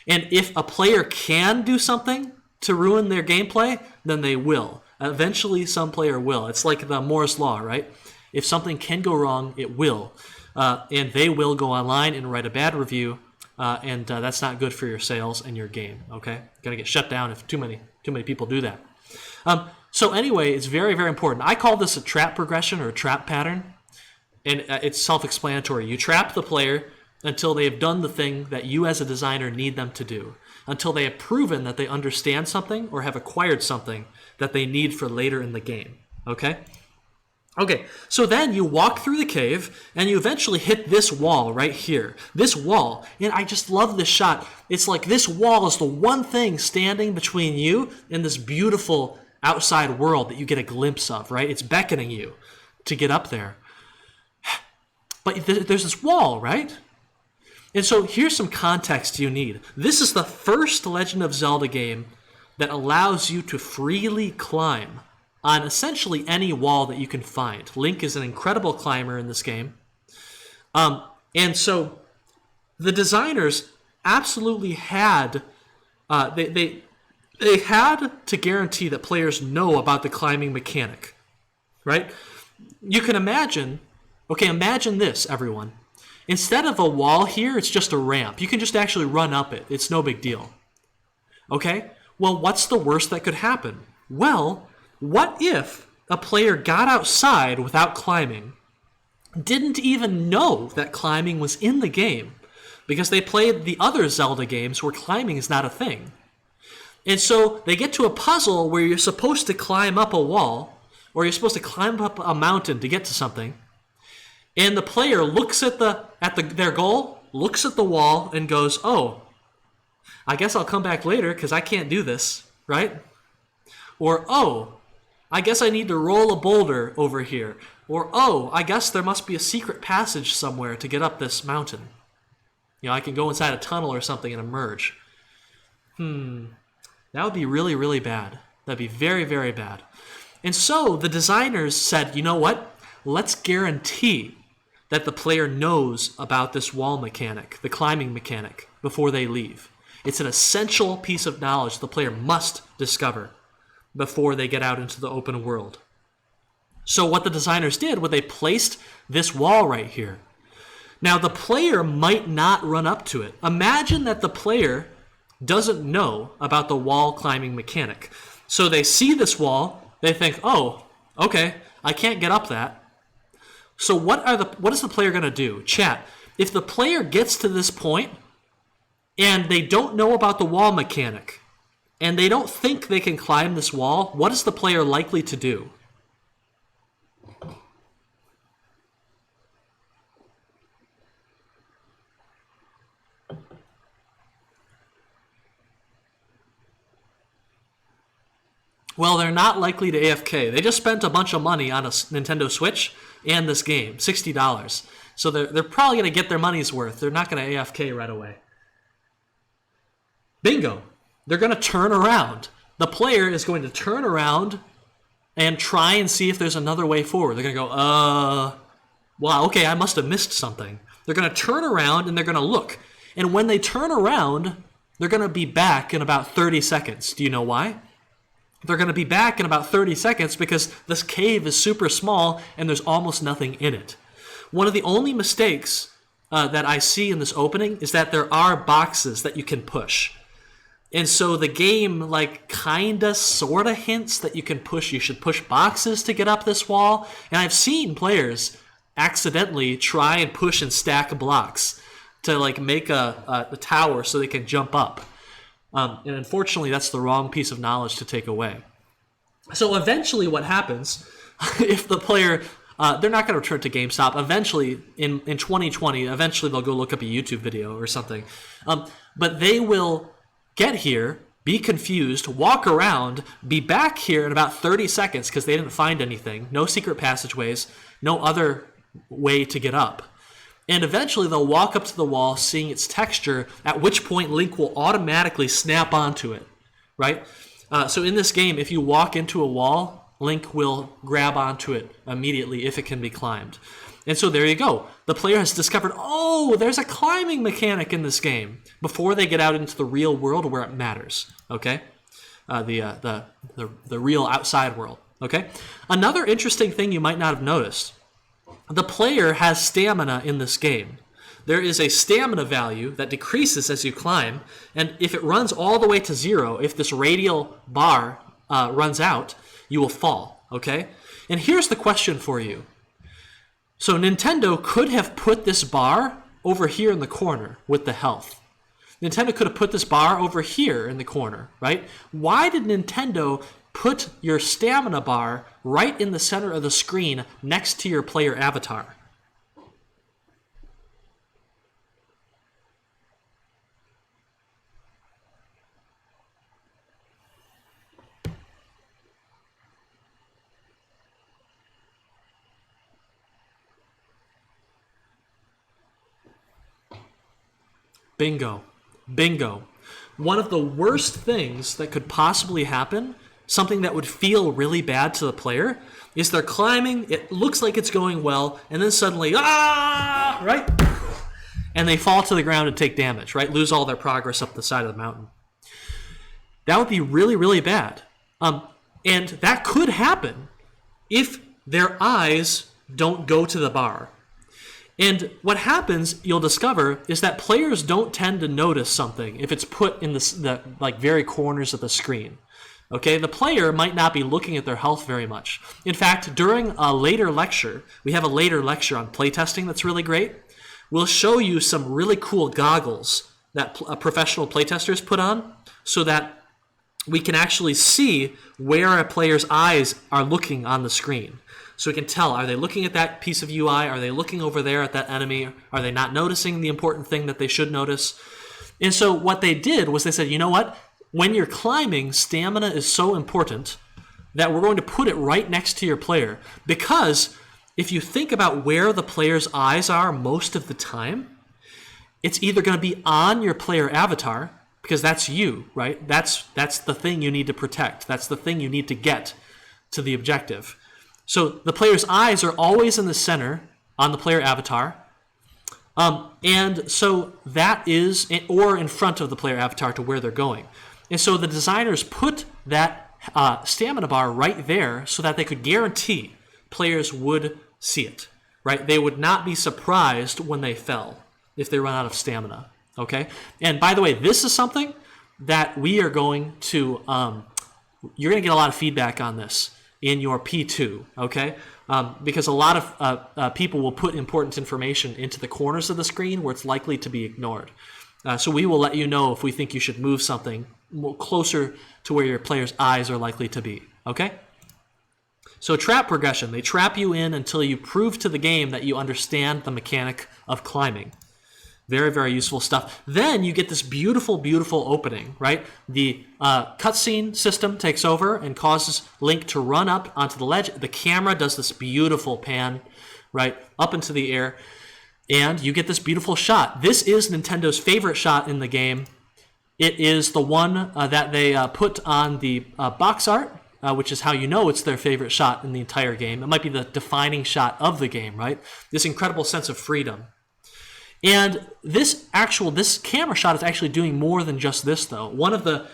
S1: And if a player can do something to ruin their gameplay, then they will. Eventually, some player will. It's like the Moore's Law, right? If something can go wrong, it will. And they will go online and write a bad review, and that's not good for your sales and your game, okay? Gonna get shut down if too many people do that. So anyway, it's very, very important. I call this a trap progression or a trap pattern, and it's self-explanatory. You trap the player until they have done the thing that you as a designer need them to do, until they have proven that they understand something or have acquired something that they need for later in the game, okay? Okay, so then you walk through the cave, and you eventually hit this wall right here. This wall, and I just love this shot. It's like this wall is the one thing standing between you and this beautiful outside world that you get a glimpse of, right? It's beckoning you to get up there. But there's this wall, right? And so here's some context you need. This is the first Legend of Zelda game that allows you to freely climb on essentially any wall that you can find. Link is an incredible climber in this game. And so the designers absolutely had, they had to guarantee that players know about the climbing mechanic, right? You can imagine, okay, imagine this, everyone. Instead of a wall here, it's just a ramp. You can just actually run up it. It's no big deal. Okay? Well, what's the worst that could happen? Well, what if a player got outside without climbing, didn't even know that climbing was in the game, because they played the other Zelda games where climbing is not a thing. And so they get to a puzzle where you're supposed to climb up a wall, or you're supposed to climb up a mountain to get to something, and the player looks at their goal, looks at the wall, and goes, oh, I guess I'll come back later because I can't do this, right? Or, oh, I guess I need to roll a boulder over here. Or, oh, I guess there must be a secret passage somewhere to get up this mountain. You know, I can go inside a tunnel or something and emerge. That would be really, really bad. That'd be very, very bad. And so the designers said, you know what? Let's guarantee that the player knows about this wall mechanic, the climbing mechanic, before they leave. It's an essential piece of knowledge the player must discover before they get out into the open world. So what the designers did was they placed this wall right here. Now the player might not run up to it. Imagine that the player doesn't know about the wall climbing mechanic. So they see this wall, they think, oh, Okay, I can't get up that. So what is the player going to do? Chat, if the player gets to this point and they don't know about the wall mechanic and they don't think they can climb this wall, what is the player likely to do? Well, they're not likely to AFK. They just spent a bunch of money on a Nintendo Switch and this game, $60. So they're probably going to get their money's worth. They're not going to AFK right away. Bingo. They're going to turn around. The player is going to turn around and try and see if there's another way forward. They're going to go, wow, okay, I must have missed something. They're going to turn around and they're going to look. And when they turn around, they're going to be back in about 30 seconds. Do you know why? They're going to be back in about 30 seconds because this cave is super small and there's almost nothing in it. One of the only mistakes that I see in this opening is that there are boxes that you can push. And so the game kinda sorta hints that you should push boxes to get up this wall. And I've seen players accidentally try and push and stack blocks to make a tower so they can jump up. And unfortunately, that's the wrong piece of knowledge to take away. So eventually what happens, if the player, they're not going to return to GameStop. Eventually, in 2020, eventually they'll go look up a YouTube video or something. But they will get here, be confused, walk around, be back here in about 30 seconds because they didn't find anything. No secret passageways, no other way to get up. And eventually they'll walk up to the wall, seeing its texture, at which point Link will automatically snap onto it, right? So in this game, if you walk into a wall, Link will grab onto it immediately if it can be climbed. And so there you go. The player has discovered, oh, there's a climbing mechanic in this game before they get out into the real world where it matters, okay? The real outside world, okay? Another interesting thing you might not have noticed, the player has stamina in this game. There is a stamina value that decreases as you climb, and if it runs all the way to 0, if this radial bar runs out, you will fall, okay? And here's the question for you. So Nintendo could have put this bar over here in the corner with the health. Nintendo could have put this bar over here in the corner, right? Why did Nintendo put your stamina bar right in the center of the screen next to your player avatar? Bingo. Bingo. One of the worst things that could possibly happen, something that would feel really bad to the player, is they're climbing, it looks like it's going well, and then suddenly, right? And they fall to the ground and take damage, right? Lose all their progress up the side of the mountain. That would be really, really bad. And that could happen if their eyes don't go to the bar. And what happens, you'll discover, is that players don't tend to notice something if it's put in the very corners of the screen. Okay, the player might not be looking at their health very much. In fact, during a later lecture, we have a later lecture on playtesting that's really great. We'll show you some really cool goggles that professional playtesters put on so that we can actually see where a player's eyes are looking on the screen. So we can tell, are they looking at that piece of UI? Are they looking over there at that enemy? Are they not noticing the important thing that they should notice? And so what they did was they said, you know what? When you're climbing, stamina is so important that we're going to put it right next to your player. Because if you think about where the player's eyes are most of the time, it's either going to be on your player avatar, because that's you, right? That's the thing you need to protect. That's the thing you need to get to the objective. So the player's eyes are always in the center on the player avatar. And so that is, or in front of the player avatar to where they're going. And so the designers put that stamina bar right there so that they could guarantee players would see it, right? They would not be surprised when they fell if they run out of stamina, okay? And by the way, this is something that we are going to, you're going to get a lot of feedback on this. in your P2, okay? Because a lot of people will put important information into the corners of the screen where it's likely to be ignored. So we will let you know if we think you should move something closer to where your player's eyes are likely to be, okay? So trap progression, they trap you in until you prove to the game that you understand the mechanic of climbing. Very, very useful stuff. Then you get this beautiful, beautiful opening, right? The cutscene system takes over and causes Link to run up onto the ledge. The camera does this beautiful pan, right, up into the air, and you get this beautiful shot. This is Nintendo's favorite shot in the game. It is the one that they put on the box art, which is how you know it's their favorite shot in the entire game. It might be the defining shot of the game, right? This incredible sense of freedom. And this camera shot is actually doing more than just this, though. One of the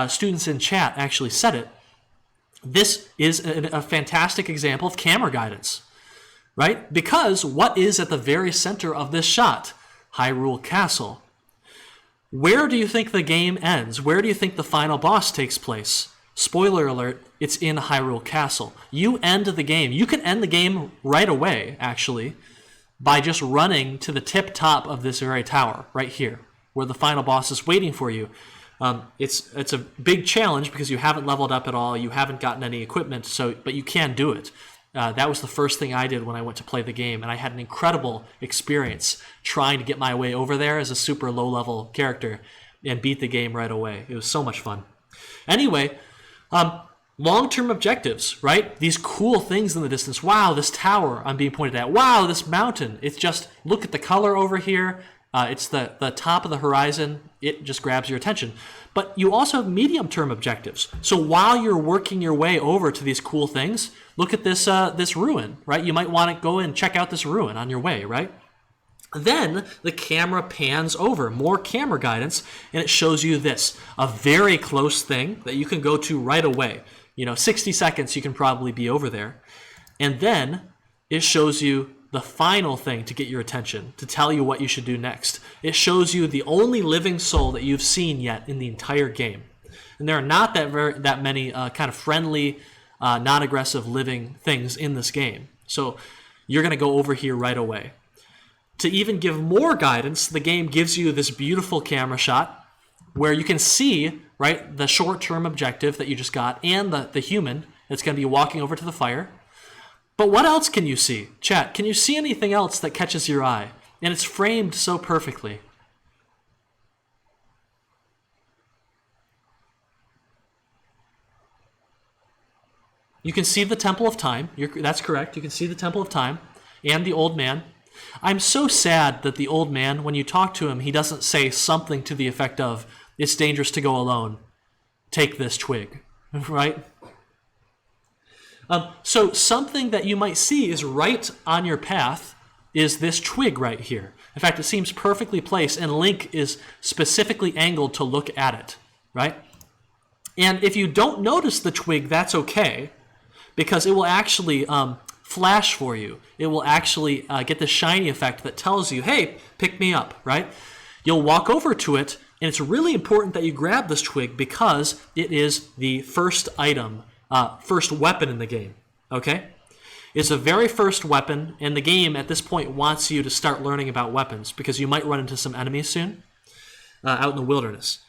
S1: students in chat actually said it. This is a fantastic example of camera guidance, right? Because what is at the very center of this shot? Hyrule Castle. Where do you think the game ends? Where do you think the final boss takes place? Spoiler alert, it's in Hyrule Castle. You end the game. You can end the game right away, actually, by just running to the tip top of this very tower right here, where the final boss is waiting for you. It's a big challenge because you haven't leveled up at all, you haven't gotten any equipment, but you can do it. That was the first thing I did when I went to play the game, and I had an incredible experience trying to get my way over there as a super low-level character and beat the game right away. It was so much fun. Anyway, long-term objectives, right? These cool things in the distance. Wow, this tower I'm being pointed at. Wow, this mountain. It's just, look at the color over here. It's the top of the horizon. It just grabs your attention. But you also have medium-term objectives. So while you're working your way over to these cool things, look at this ruin, right? You might want to go and check out this ruin on your way, right? Then the camera pans over, more camera guidance, and it shows you this, a very close thing that you can go to right away. 60 seconds, you can probably be over there. And then it shows you the final thing to get your attention, to tell you what you should do next. It shows you the only living soul that you've seen yet in the entire game. And there are not that many kind of friendly, non-aggressive living things in this game. So you're going to go over here right away. To even give more guidance, the game gives you this beautiful camera shot where you can see, right, the short-term objective that you just got and the human that's going to be walking over to the fire. But what else can you see? Chat, can you see anything else that catches your eye? And it's framed so perfectly. You can see the Temple of Time. That's correct. You can see the Temple of Time and the old man. I'm so sad that the old man, when you talk to him, he doesn't say something to the effect of, "It's dangerous to go alone. Take this twig," right? So something that you might see is right on your path is this twig right here. In fact, it seems perfectly placed, and Link is specifically angled to look at it, right? And if you don't notice the twig, that's okay, because it will actually flash for you. It will actually get the shiny effect that tells you, hey, pick me up, right? You'll walk over to it, and it's really important that you grab this twig because it is the first item, first weapon in the game, okay? It's the very first weapon, and the game at this point wants you to start learning about weapons because you might run into some enemies soon out in the wilderness.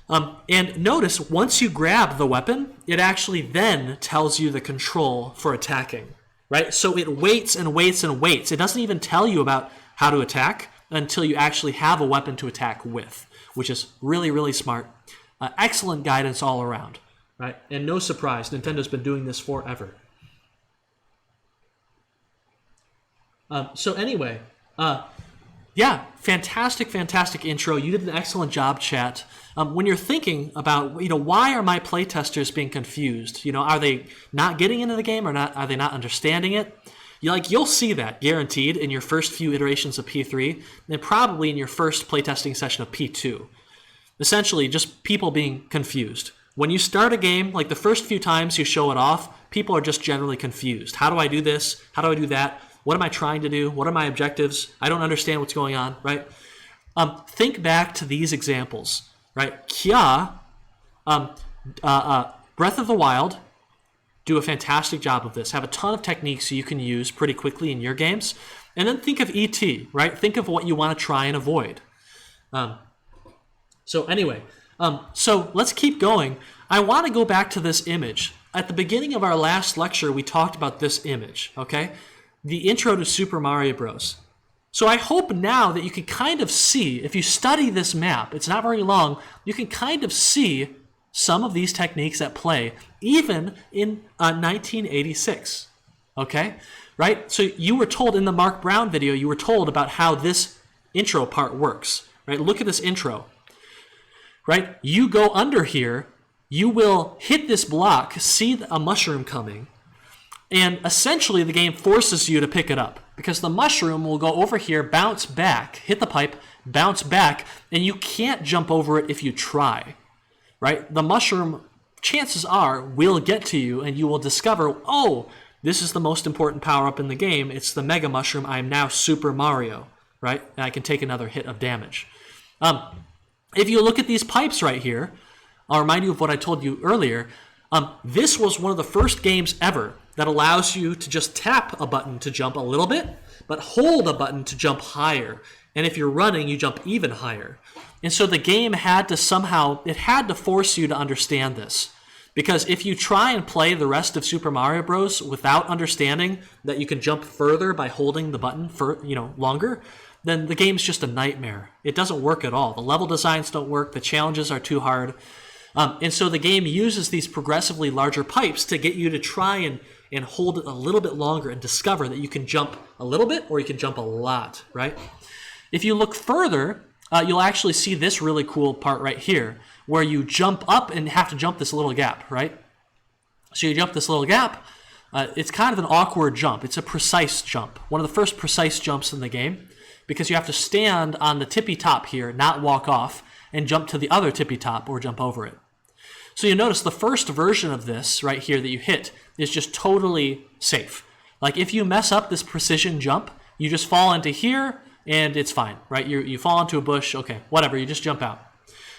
S1: And notice, once you grab the weapon, it actually then tells you the control for attacking, right? So it waits and waits and waits. It doesn't even tell you about how to attack until you actually have a weapon to attack with, which is really, really smart. Excellent guidance all around, right? And no surprise, Nintendo's been doing this forever. So anyway, yeah, fantastic intro. You did an excellent job, chat. When you're thinking about, why are my playtesters being confused? Are they not getting into the game or not? Are they not understanding it? You'll see that guaranteed in your first few iterations of P3, and probably in your first playtesting session of P2. Essentially, just people being confused. When you start a game, like the first few times you show it off, people are just generally confused. How do I do this? How do I do that? What am I trying to do? What are my objectives? I don't understand what's going on, right? Think back to these examples, right? Breath of the Wild, do a fantastic job of this, have a ton of techniques you can use pretty quickly in your games. And then think of ET, right? Think of what you want to try and avoid. So let's keep going. I want to go back to this image. At the beginning of our last lecture, we talked about this image, okay? The intro to Super Mario Bros. So I hope now that you can kind of see, if you study this map, it's not very long, you can kind of see some of these techniques at play, even in 1986, okay? Right? So you were told in the Mark Brown video, you were told about how this intro part works, right? Look at this intro, right? You go under here, you will hit this block, see a mushroom coming, and essentially the game forces you to pick it up because the mushroom will go over here, bounce back, hit the pipe, bounce back, and you can't jump over it if you try, right? The mushroom, chances are, will get to you and you will discover, oh, this is the most important power-up in the game. It's the Mega Mushroom. I am now Super Mario, right? And I can take another hit of damage. If you look at these pipes right here, I'll remind you of what I told you earlier. This was one of the first games ever that allows you to just tap a button to jump a little bit, but hold a button to jump higher. And if you're running, you jump even higher. And so the game had to force you to understand this. Because if you try and play the rest of Super Mario Bros. Without understanding that you can jump further by holding the button for longer, then the game's just a nightmare. It doesn't work at all. The level designs don't work. The challenges are too hard. And so the game uses these progressively larger pipes to get you to try and hold it a little bit longer and discover that you can jump a little bit or you can jump a lot, right? If you look further, you'll actually see this really cool part right here where you jump up and have to jump this little gap, right? So you jump this little gap. It's kind of an awkward jump. It's a precise jump. One of the first precise jumps in the game because you have to stand on the tippy top here, not walk off, and jump to the other tippy top or jump over it. So you notice the first version of this right here that you hit is just totally safe. Like if you mess up this precision jump, you just fall into here and it's fine, right? You fall into a bush, okay, whatever, you just jump out.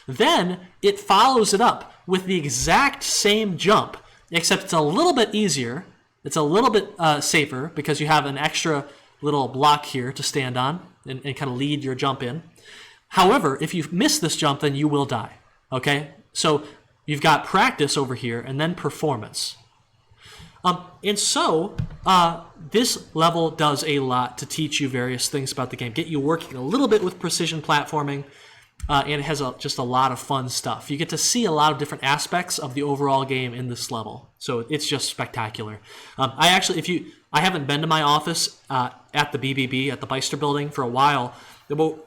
S1: Then it follows it up with the exact same jump, except it's a little bit easier, it's a little bit safer because you have an extra little block here to stand on and kind of lead your jump in. However, if you miss this jump, then you will die, okay? So you've got practice over here and then performance. This level does a lot to teach you various things about the game, get you working a little bit with precision platforming, and it has just a lot of fun stuff. You get to see a lot of different aspects of the overall game in this level, so it's just spectacular. I haven't been to my office at the BBB, at the Beister building, for a while.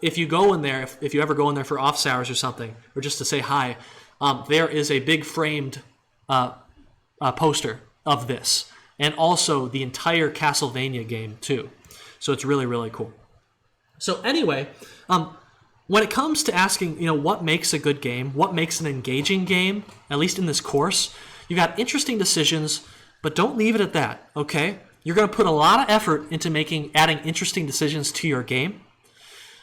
S1: If you go in there, if you ever go in there for office hours or something, or just to say hi, there is a big framed poster of this, and also the entire Castlevania game too. So it's really, really cool. So anyway, when it comes to asking, what makes a good game, what makes an engaging game, at least in this course, you've got interesting decisions, but don't leave it at that, okay? You're going to put a lot of effort into adding interesting decisions to your game,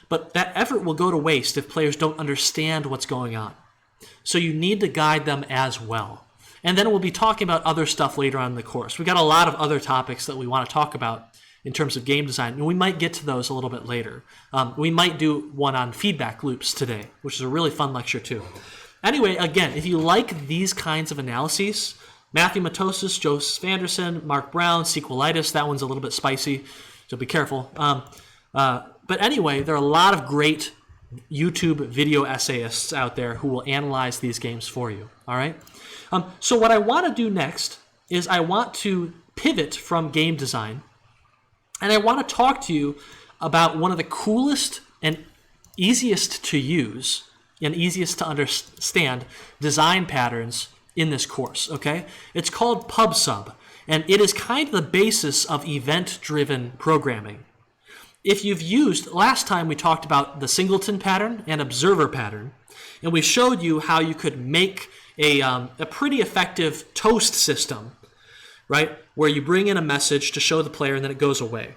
S1: but that effort will go to waste if players don't understand what's going on. So you need to guide them as well. And then we'll be talking about other stuff later on in the course. We've got a lot of other topics that we want to talk about in terms of game design, and we might get to those a little bit later. We might do one on feedback loops today, which is a really fun lecture too. Anyway, again, if you like these kinds of analyses, Matthew Matosis, Joseph Anderson, Mark Brown, Sequelitis, that one's a little bit spicy, so be careful. But anyway, there are a lot of great YouTube video essayists out there who will analyze these games for you, all right? So what I want to do next is I want to pivot from game design, and I want to talk to you about one of the coolest and easiest to use and easiest to understand design patterns in this course, okay? It's called PubSub, and it is kind of the basis of event-driven programming. If you've last time we talked about the singleton pattern and observer pattern, and we showed you how you could make a pretty effective toast system, right? Where you bring in a message to show the player and then it goes away.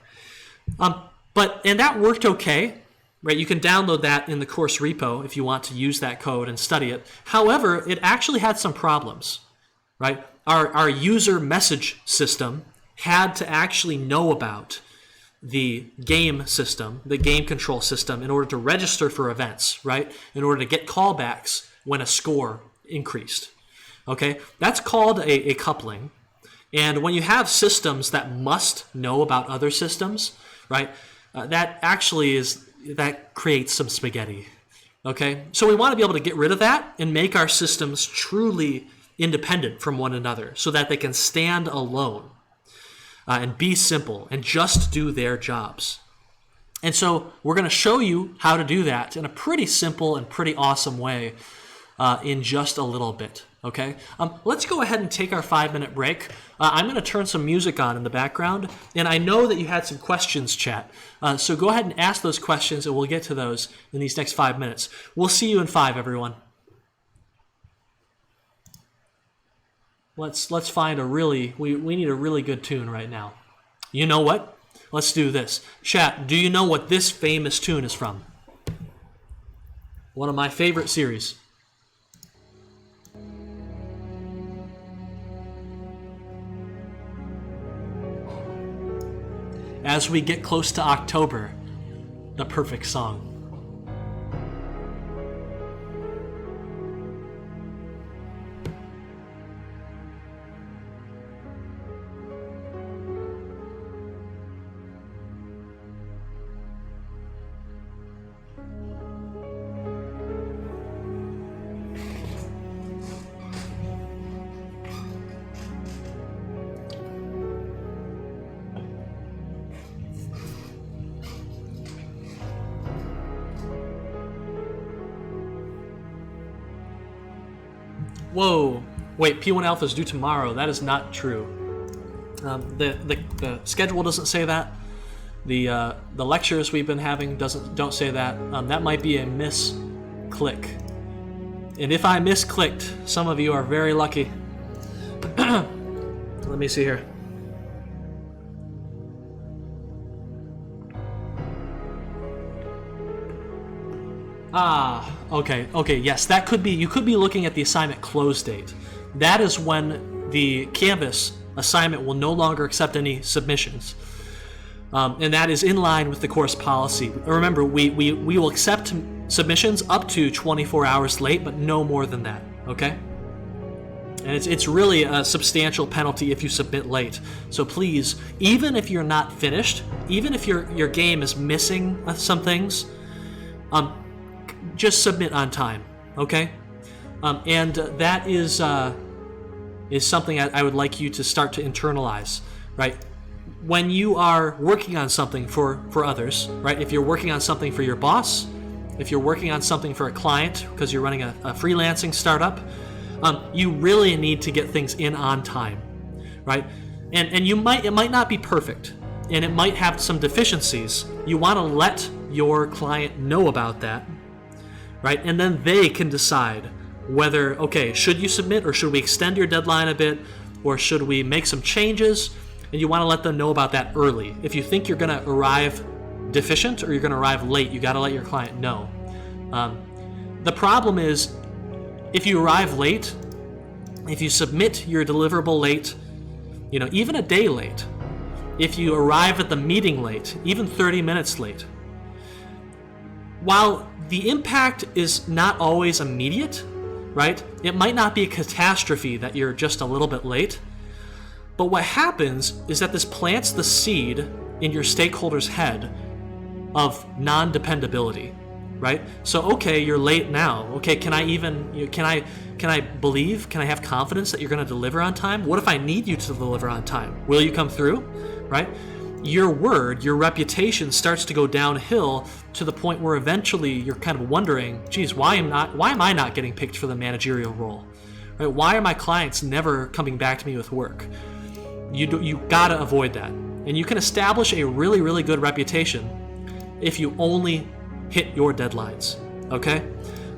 S1: And that worked okay, right? You can download that in the course repo if you want to use that code and study it. However, it actually had some problems, right? Our user message system had to actually know about the game system, the game control system, in order to register for events, right? In order to get callbacks when a score increased. Okay, that's called a coupling. And when you have systems that must know about other systems, right, that creates some spaghetti. Okay, so we want to be able to get rid of that and make our systems truly independent from one another so that they can stand alone and be simple and just do their jobs. And so we're going to show you how to do that in a pretty simple and pretty awesome way in just a little bit. Okay, let's go ahead and take our 5-minute break. I'm going to turn some music on in the background, and I know that you had some questions, chat. So go ahead and ask those questions, and we'll get to those in these next 5 minutes. We'll see you in 5, everyone. Let's find we need a really good tune right now. You know what? Let's do this. Chat, do you know what this famous tune is from? One of my favorite series. As we get close to October, the perfect song. Whoa, wait, P1 Alpha is due tomorrow. That is not true. The schedule doesn't say that. The lectures we've been having don't say that. That might be a misclick. And if I misclicked, some of you are very lucky. Let me see here. Okay, yes, that could be, you could be looking at the assignment close date. That is when the Canvas assignment will no longer accept any submissions. And that is in line with the course policy. Remember, we will accept submissions up to 24 hours late, but no more than that, okay? And it's really a substantial penalty if you submit late. So please, even if you're not finished, even if your game is missing some things, just submit on time, okay? And that is something I would like you to start to internalize, right? When you are working on something for others, right? If you're working on something for your boss, if you're working on something for a client because you're running a freelancing startup, you really need to get things in on time, right? And it might not be perfect, and it might have some deficiencies. You want to let your client know about that, right? And then they can decide whether, okay, should you submit or should we extend your deadline a bit or should we make some changes? And you want to let them know about that early. If you think you're going to arrive deficient or you're going to arrive late, you got to let your client know. The problem is if you arrive late, if you submit your deliverable late, even a day late, if you arrive at the meeting late, even 30 minutes late, while the impact is not always immediate, right? It might not be a catastrophe that you're just a little bit late, but what happens is that this plants the seed in your stakeholder's head of non-dependability, right? So, okay, you're late now. Okay, can I have confidence that you're going to deliver on time? What if I need you to deliver on time? Will you come through, right? Your word, your reputation starts to go downhill to the point where eventually you're kind of wondering, geez, why am I not getting picked for the managerial role? Right? Why are my clients never coming back to me with work? You gotta avoid that. And you can establish a really, really good reputation if you only hit your deadlines, okay?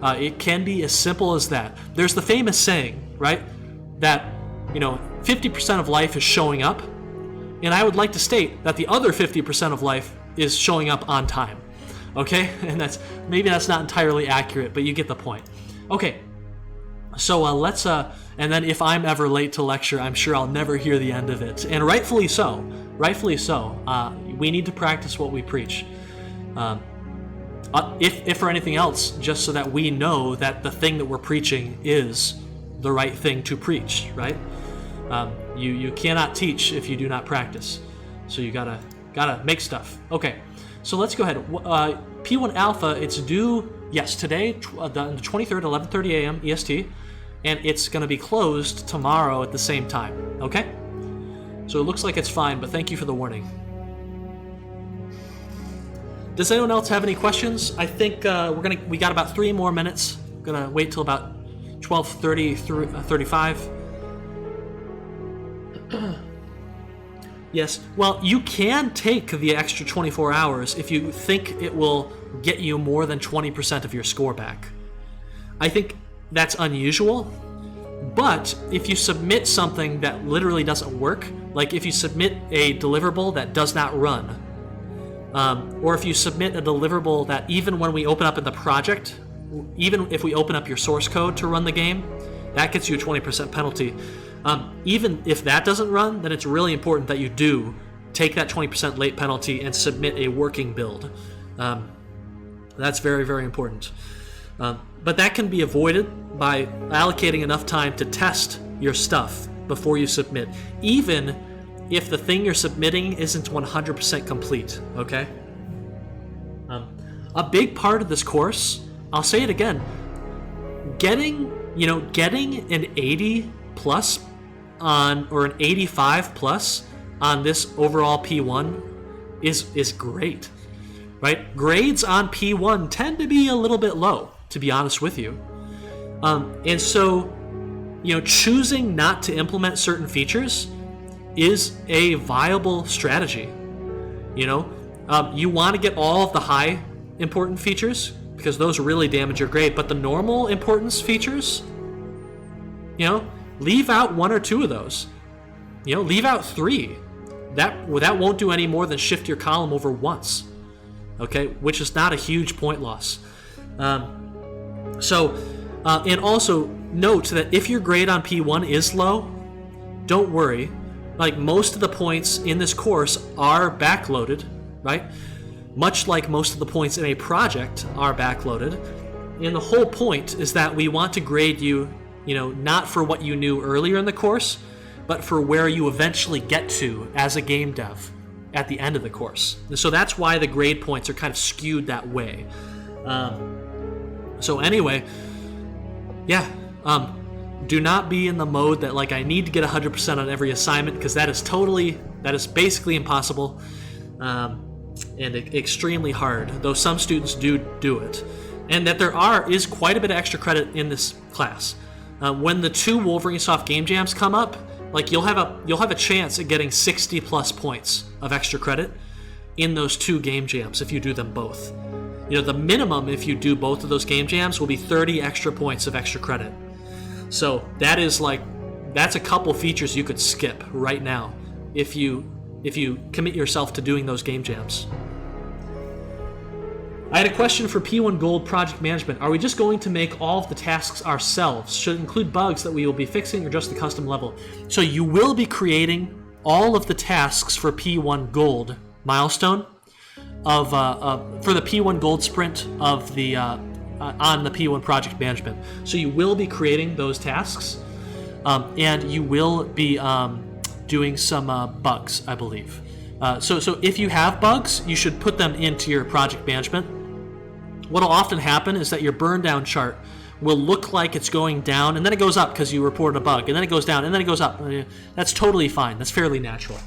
S1: It can be as simple as that. There's the famous saying, right? That, 50% of life is showing up. And I would like to state that the other 50% of life is showing up on time, okay? And maybe that's not entirely accurate, but you get the point. Okay, so let's And then if I'm ever late to lecture, I'm sure I'll never hear the end of it. And rightfully so. Rightfully so. We need to practice what we preach. If for anything else, just so that we know that the thing that we're preaching is the right thing to preach, right? You cannot teach if you do not practice. So you gotta make stuff. Okay, so let's go ahead. P1 Alpha, it's due, yes, today, the 23rd, 11:30 a.m. EST, and it's gonna be closed tomorrow at the same time, okay? So it looks like it's fine, but thank you for the warning. Does anyone else have any questions? I think we got about 3 more minutes. I'm gonna wait till about 12:30 through 35. Yes, well, you can take the extra 24 hours if you think it will get you more than 20% of your score back. I think that's unusual, but if you submit something that literally doesn't work, like if you submit a deliverable that does not run, or if you submit a deliverable that even when we open up in the project, even if we open up your source code to run the game, that gets you a 20% penalty. Even if that doesn't run, then it's really important that you do take that 20% late penalty and submit a working build. That's very, very important. But that can be avoided by allocating enough time to test your stuff before you submit, even if the thing you're submitting isn't 100% complete, okay? A big part of this course, I'll say it again, getting an 80 plus on, or an 85 plus on this overall P1 is great, right? Grades on P1 tend to be a little bit low, to be honest with you. And so, choosing not to implement certain features is a viable strategy. You want to get all of the high important features because those really damage your grade, but the normal importance features, leave out 1 or 2 of those. Leave out 3. That won't do any more than shift your column over once, okay? Which is not a huge point loss. And also note that if your grade on P1 is low, don't worry. Like, most of the points in this course are backloaded, right? Much like most of the points in a project are backloaded. And the whole point is that we want to grade you, not for what you knew earlier in the course, but for where you eventually get to as a game dev at the end of the course. And so that's why the grade points are kind of skewed that way. So anyway, yeah, do not be in the mode that, like, I need to get 100% on every assignment, because that is basically impossible, and extremely hard, though some students do it. And that there is quite a bit of extra credit in this class. When the 2 Wolverine Soft game jams come up, like, you'll have a chance at getting 60 plus points of extra credit in those 2 game jams if you do them both. The minimum if you do both of those game jams will be 30 extra points of extra credit. So that's a couple features you could skip right now if you commit yourself to doing those game jams. I had a question for P1 Gold Project Management. Are we just going to make all of the tasks ourselves? Should it include bugs that we will be fixing, or just the custom level? So you will be creating all of the tasks for P1 Gold milestone for the P1 Gold sprint of the on the P1 Project Management. So you will be creating those tasks, and you will be doing some bugs, I believe. So if you have bugs, you should put them into your project management. What will often happen is that your burn down chart will look like it's going down, and then it goes up because you reported a bug, and then it goes down, and then it goes up. That's totally fine. That's fairly natural.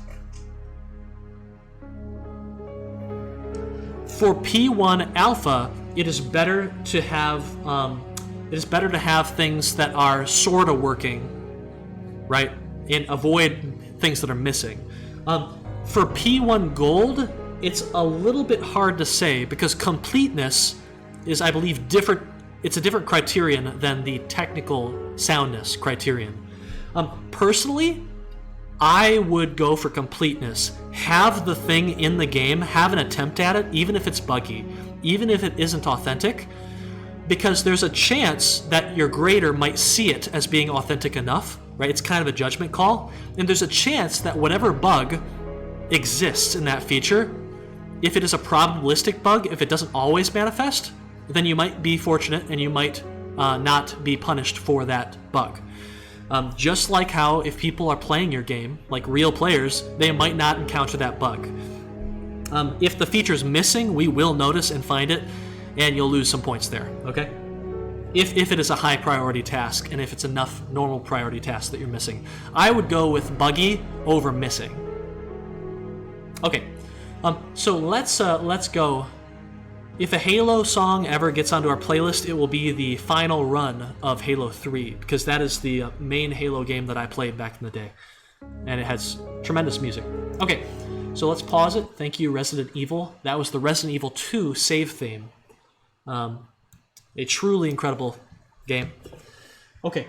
S1: For P1 Alpha, it is better to have things that are sort of working, right, and avoid things that are missing. For P1 Gold, it's a little bit hard to say because completeness is, I believe, different. It's a different criterion than the technical soundness criterion. Personally, I would go for completeness. Have the thing in the game, have an attempt at it, even if it's buggy, even if it isn't authentic, because there's a chance that your grader might see it as being authentic enough, right? It's kind of a judgment call. And there's a chance that whatever bug exists in that feature, if it is a probabilistic bug, if it doesn't always manifest, then you might be fortunate and you might not be punished for that bug. Just like how if people are playing your game, like real players, they might not encounter that bug. If the feature's missing, we will notice and find it, and you'll lose some points there, okay? If it is a high priority task, and if it's enough normal priority tasks that you're missing. I would go with buggy over missing. Okay, so let's go. If a Halo song ever gets onto our playlist, it will be the final run of Halo 3, because that is the main Halo game that I played back in the day, and it has tremendous music. Okay, so let's pause it. Thank you, Resident Evil. That was the Resident Evil 2 save theme. A truly incredible game. Okay,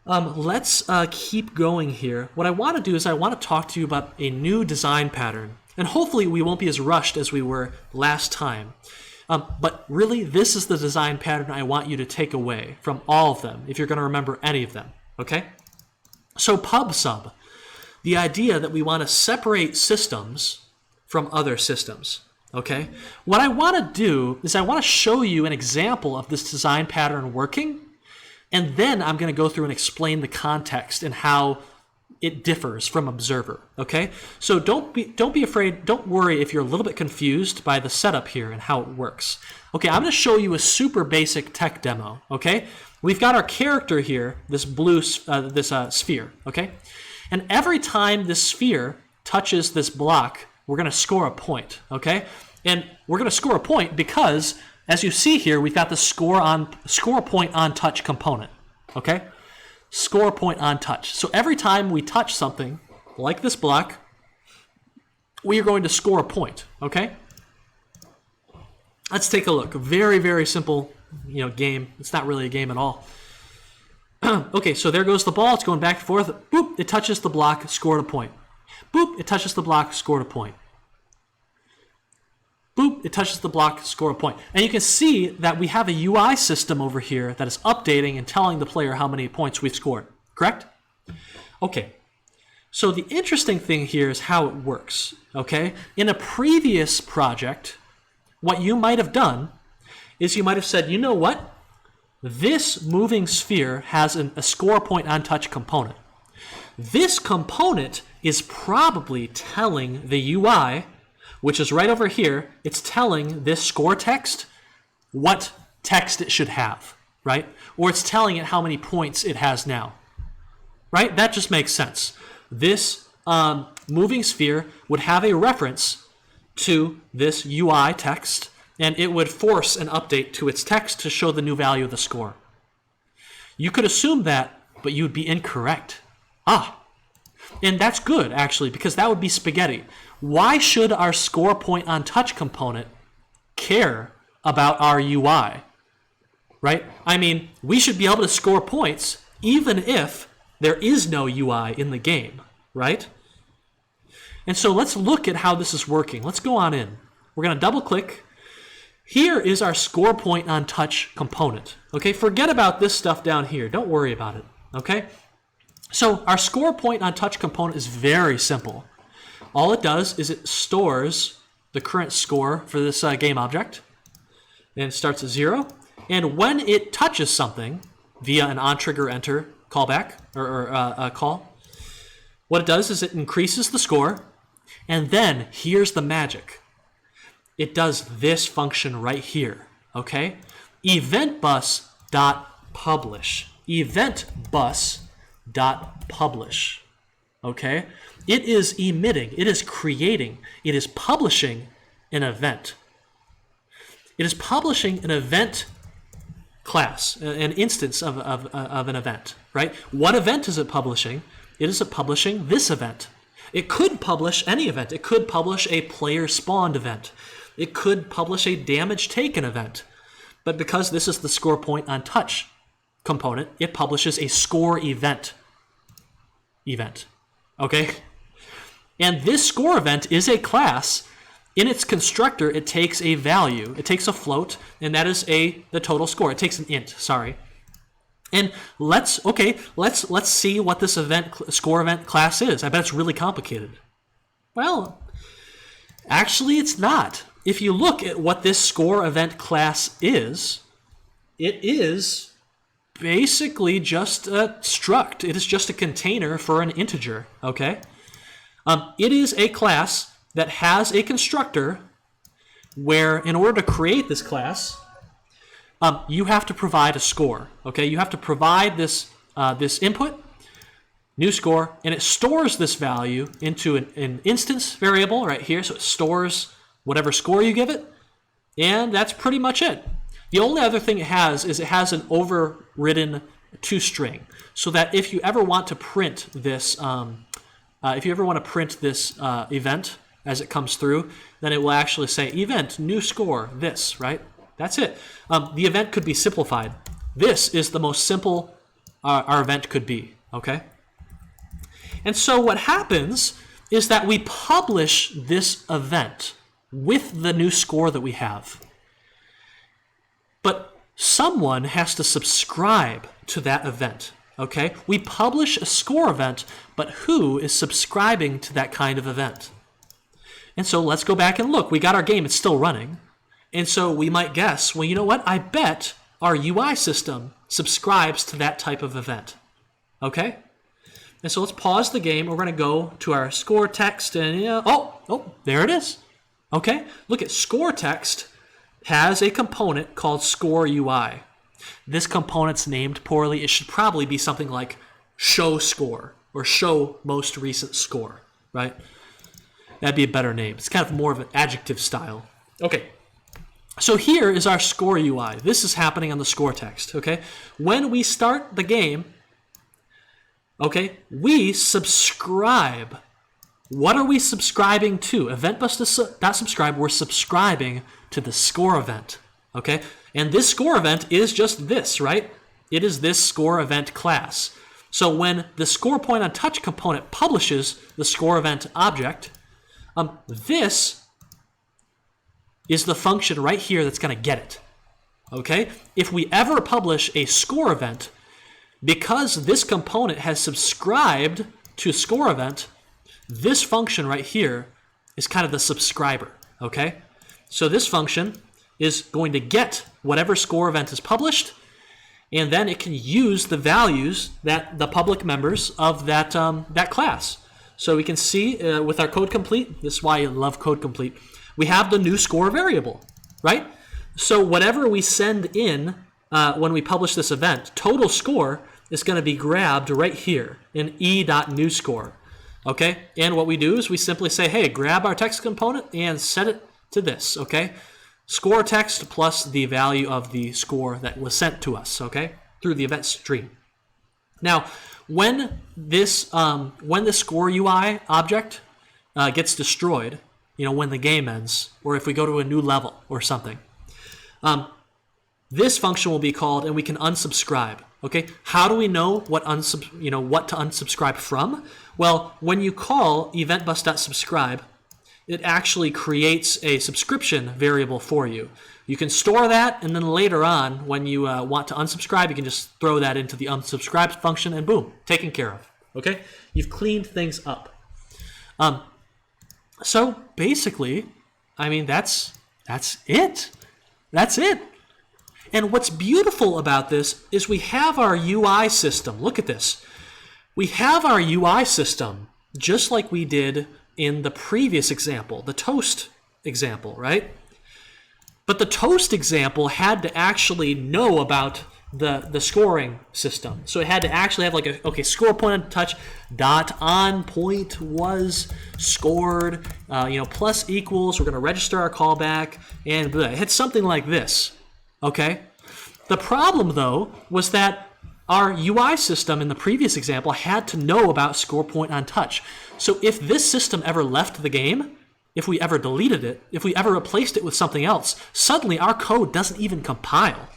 S1: let's keep going here. What I want to do is I want to talk to you about a new design pattern. And hopefully we won't be as rushed as we were last time. But really, this is the design pattern I want you to take away from all of them, if you're going to remember any of them, okay? So pub sub, the idea that we want to separate systems from other systems, okay? What I want to do is I want to show you an example of this design pattern working, and then I'm going to go through and explain the context and how it differs from observer, okay? So don't be afraid, don't worry if you're a little bit confused by the setup here and how it works. Okay, I'm going to show you a super basic tech demo, okay? We've got our character here, this blue, sphere, okay? And every time this sphere touches this block, we're going to score a point, okay? And we're going to score a point because, as you see here, we've got the score point on touch component, okay? Score point on touch. So every time we touch something like this block, we are going to score a point, okay? Let's take a look. Very, very simple, game. It's not really a game at all. Okay, so there goes the ball. It's going back and forth. Boop, it touches the block, scored a point. Boop, it touches the block, scored a point. Boop, it touches the block, score a point. And you can see that we have a UI system over here that is updating and telling the player how many points we've scored, correct? Okay, so the interesting thing here is how it works, okay? In a previous project, what you might have done is you might have said, you know what? This moving sphere has a score point on touch component. This component is probably telling the UI, which is right over here, it's telling this score text what text it should have, right? Or it's telling it how many points it has now, right? That just makes sense. This moving sphere would have a reference to this UI text, and it would force an update to its text to show the new value of the score. You could assume that, but you would be incorrect. And that's good, actually, because that would be spaghetti. Why should our score point on touch component care about our UI, right? I mean, we should be able to score points even if there is no UI in the game, right? And so let's look at how this is working. Let's go on in. We're going to double click. Here is our score point on touch component, okay? Forget about this stuff down here. Don't worry about it, okay? So our score point on touch component is very simple. All it does is it stores the current score for this game object, and it starts at 0. And when it touches something via an on-trigger enter callback or call, what it does is it increases the score, and then here's the magic. It does this function right here, okay? Eventbus.publish. Eventbus.publish. Okay? It is emitting, it is creating, it is publishing an event. It is publishing an event class, an instance of an event, right? What event is it publishing? It is publishing this event. It could publish any event. It could publish a player spawned event. It could publish a damage taken event. But because this is the score point on touch component, it publishes a score event. Okay? And this score event is a class in its constructor, it takes a value. It takes a float, and that is the total score. It takes an int, sorry. And let's see what this score event class is. I bet it's really complicated. Well, actually it's not. If you look at what this score event class is, it is basically just a struct. It is just a container for an integer, okay? It is a class that has a constructor where, in order to create this class, you have to provide a score. Okay, you have to provide this this input, new score, and it stores this value into an instance variable right here. So it stores whatever score you give it, and that's pretty much it. The only other thing it has is it has an overridden toString, so that if you ever want to print this, event as it comes through, then it will actually say event new score this, right? That's it. The event could be simplified. This is the most simple our event could be, okay? And so what happens is that we publish this event with the new score that we have. But someone has to subscribe to that event, okay? We publish a score event, but who is subscribing to that kind of event? And so let's go back and look. We got our game. It's still running. And so we might guess, well, you know what? I bet our UI system subscribes to that type of event. Okay? And so let's pause the game. We're going to go to our score text. And there it is. Okay? Look at score text has a component called score UI. This component's named poorly. It should probably be something like show score or show most recent score, right? That'd be a better name. It's kind of more of an adjective style. Okay. So here is our score UI. This is happening on the score text, okay? When we start the game, okay, we subscribe. What are we subscribing to? Eventbus.subscribe, we're subscribing to the score event, okay? And this score event is just this, right? It is this score event class. So when the score point on touch component publishes the score event object, this is the function right here that's going to get it. Okay? If we ever publish a score event, because this component has subscribed to score event, this function right here is kind of the subscriber. Okay? So this function is going to get whatever score event is published, and then it can use the values that the public members of that class. So we can see with our code complete, this is why I love code complete, we have the new score variable, right? So whatever we send in when we publish this event, total score is going to be grabbed right here in e.newScore, okay? And what we do is we simply say, hey, grab our text component and set it to this, okay? Score text plus the value of the score that was sent to us, okay, through the event stream. Now, when this score UI object gets destroyed, when the game ends, or if we go to a new level or something, this function will be called, and we can unsubscribe. Okay, how do we know what to unsubscribe from? Well, when you call eventbus.subscribe, it actually creates a subscription variable for you. You can store that, and then later on, when you want to unsubscribe, you can just throw that into the unsubscribe function, and boom, taken care of. Okay, you've cleaned things up. So basically, I mean, that's it. That's it. And what's beautiful about this is we have our UI system. Look at this. We have our UI system just like we did in the previous example, the toast example, right? But the toast example had to actually know about the scoring system. So it had to actually have score point on touch dot on point was scored, plus equals, we're going to register our callback, and it had something like this, okay? The problem, though, was that our UI system in the previous example had to know about score point on touch. So if this system ever left the game, if we ever deleted it, if we ever replaced it with something else, suddenly our code doesn't even compile.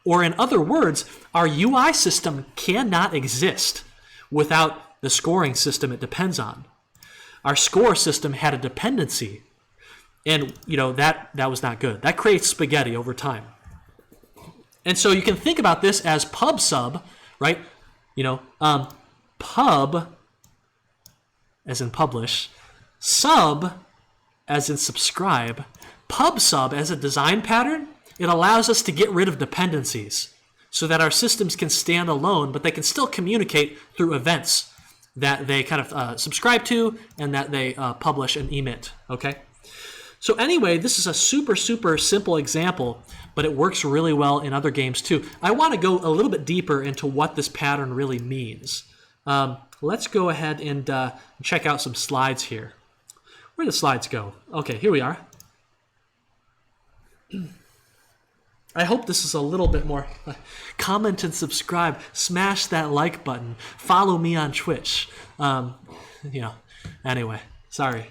S1: Or in other words, our UI system cannot exist without the scoring system it depends on. Our score system had a dependency. And that was not good. That creates spaghetti over time. And so you can think about this as pub sub, right? Pub as in publish, sub as in subscribe, pub sub as a design pattern. It allows us to get rid of dependencies so that our systems can stand alone, but they can still communicate through events that they kind of subscribe to and that they publish and emit, okay? So anyway, this is a super, super simple example, but it works really well in other games too. I want to go a little bit deeper into what this pattern really means. Let's go ahead and check out some slides here. Where did the slides go? Okay, here we are. I hope this is a little bit more. Comment and subscribe. Smash that like button. Follow me on Twitch. Anyway, sorry.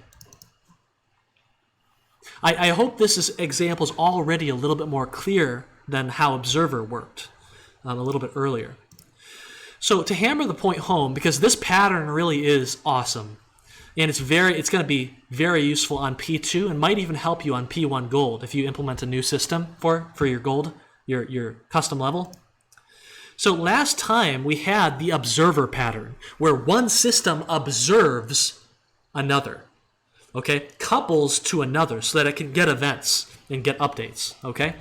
S1: I hope this example is already a little bit more clear than how Observer worked a little bit earlier. So to hammer the point home, because this pattern really is awesome, and it's going to be very useful on P2 and might even help you on P1 Gold if you implement a new system for your Gold, your custom level. So last time we had the observer pattern where one system observes another, okay, couples to another so that it can get events and get updates, okay?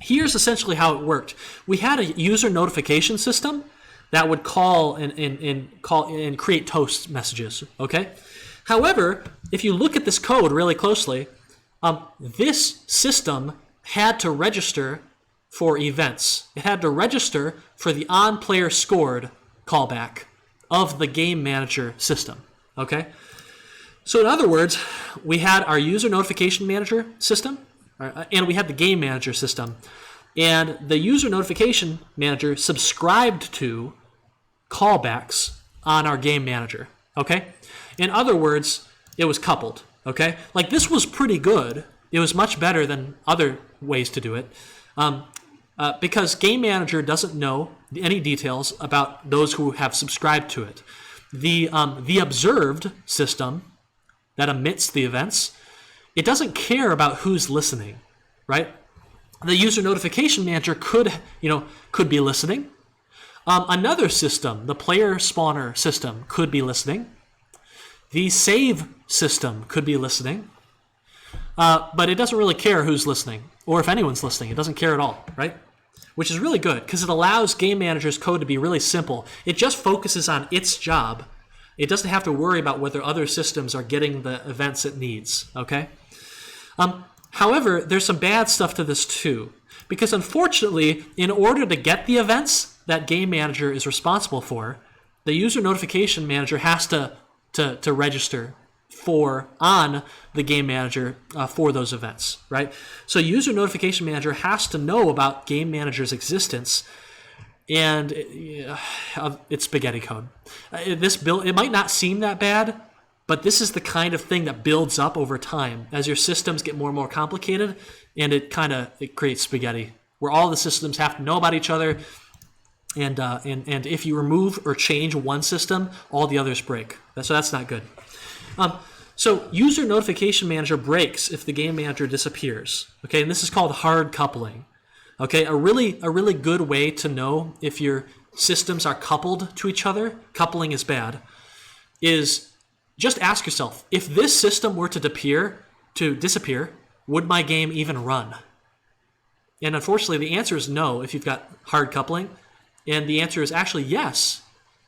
S1: Here's essentially how it worked. We had a user notification system that would call and create toast messages, okay? However, if you look at this code really closely, this system had to register for events. It had to register for the on-player scored callback of the game manager system, okay? So in other words, we had our user notification manager system, and we had the game manager system, and the user notification manager subscribed to callbacks on our game manager, okay? In other words, it was coupled, okay? Like, this was pretty good. It was much better than other ways to do it because game manager doesn't know any details about those who have subscribed to it. The observed system that emits the events, it doesn't care about who's listening, right? The user notification manager could be listening. Another system, the player spawner system, could be listening. The save system could be listening. But it doesn't really care who's listening or if anyone's listening. It doesn't care at all, right? Which is really good because it allows game manager's code to be really simple. It just focuses on its job. It doesn't have to worry about whether other systems are getting the events it needs, okay? However, there's some bad stuff to this too, because unfortunately, in order to get the events that game manager is responsible for, the user notification manager has to register on the game manager for those events, right? So user notification manager has to know about game manager's existence, and it's spaghetti code. It might not seem that bad, but this is the kind of thing that builds up over time as your systems get more and more complicated, and it creates spaghetti where all the systems have to know about each other, and if you remove or change one system, all the others break. So that's not good. So user notification manager breaks if the game manager disappears. Okay, and this is called hard coupling. Okay, a really good way to know if your systems are coupled to each other, coupling is bad, is just ask yourself, if this system were to disappear, would my game even run? And unfortunately, the answer is no if you've got hard coupling, and the answer is actually yes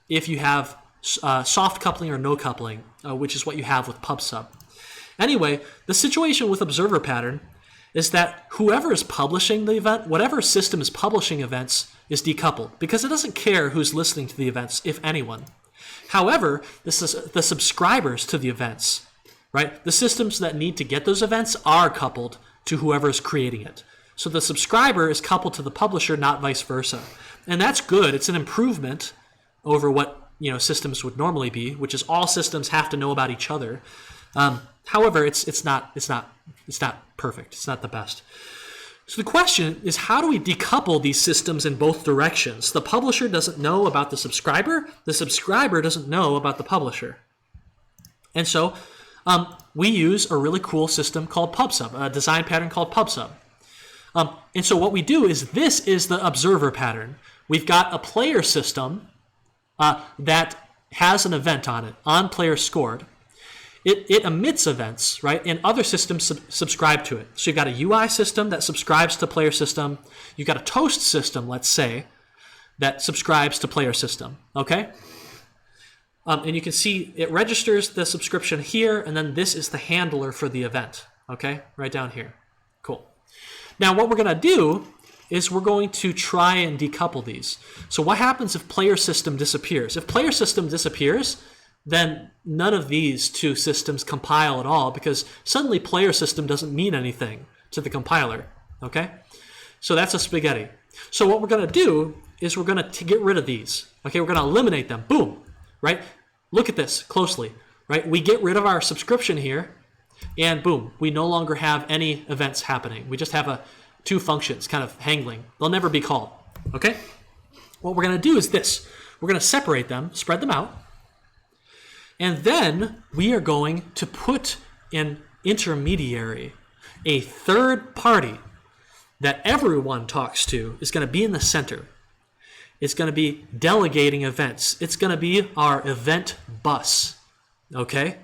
S1: if you have soft coupling or no coupling, which is what you have with PubSub. Anyway, the situation with observer pattern is that whoever is publishing the event, whatever system is publishing events, is decoupled because it doesn't care who's listening to the events, if anyone. However, the subscribers to the events, right? The systems that need to get those events are coupled to whoever is creating it. So the subscriber is coupled to the publisher, not vice versa. And that's good. It's an improvement over what systems would normally be, which is all systems have to know about each other. However, it's not perfect. It's not the best. So the question is, how do we decouple these systems in both directions? The publisher doesn't know about the subscriber doesn't know about the publisher. And so We use a really cool system called PubSub, a design pattern called PubSub. And so what we do is this is the observer pattern. We've got a player system that has an event on it, on player scored. It emits events, right? And other systems subscribe to it. So you've got a UI system that subscribes to player system. You've got a toast system, let's say, that subscribes to player system, okay? And you can see it registers the subscription here, and then this is the handler for the event, okay? Right down here. Cool. Now what we're going to do is we're going to try and decouple these. So what happens if player system disappears? If player system disappears, then none of these two systems compile at all, because suddenly player system doesn't mean anything to the compiler, okay? So that's a spaghetti. So what we're going to do is we're going to get rid of these, okay? We're going to eliminate them, boom, right? Look at this closely, right? We get rid of our subscription here, and boom, we no longer have any events happening. We just have two functions kind of hangling. They'll never be called, okay? What we're going to do is this. We're going to separate them, spread them out, and then we are going to put an intermediary, a third party that everyone talks to is going to be in the center. It's going to be delegating events. It's going to be our event bus, okay?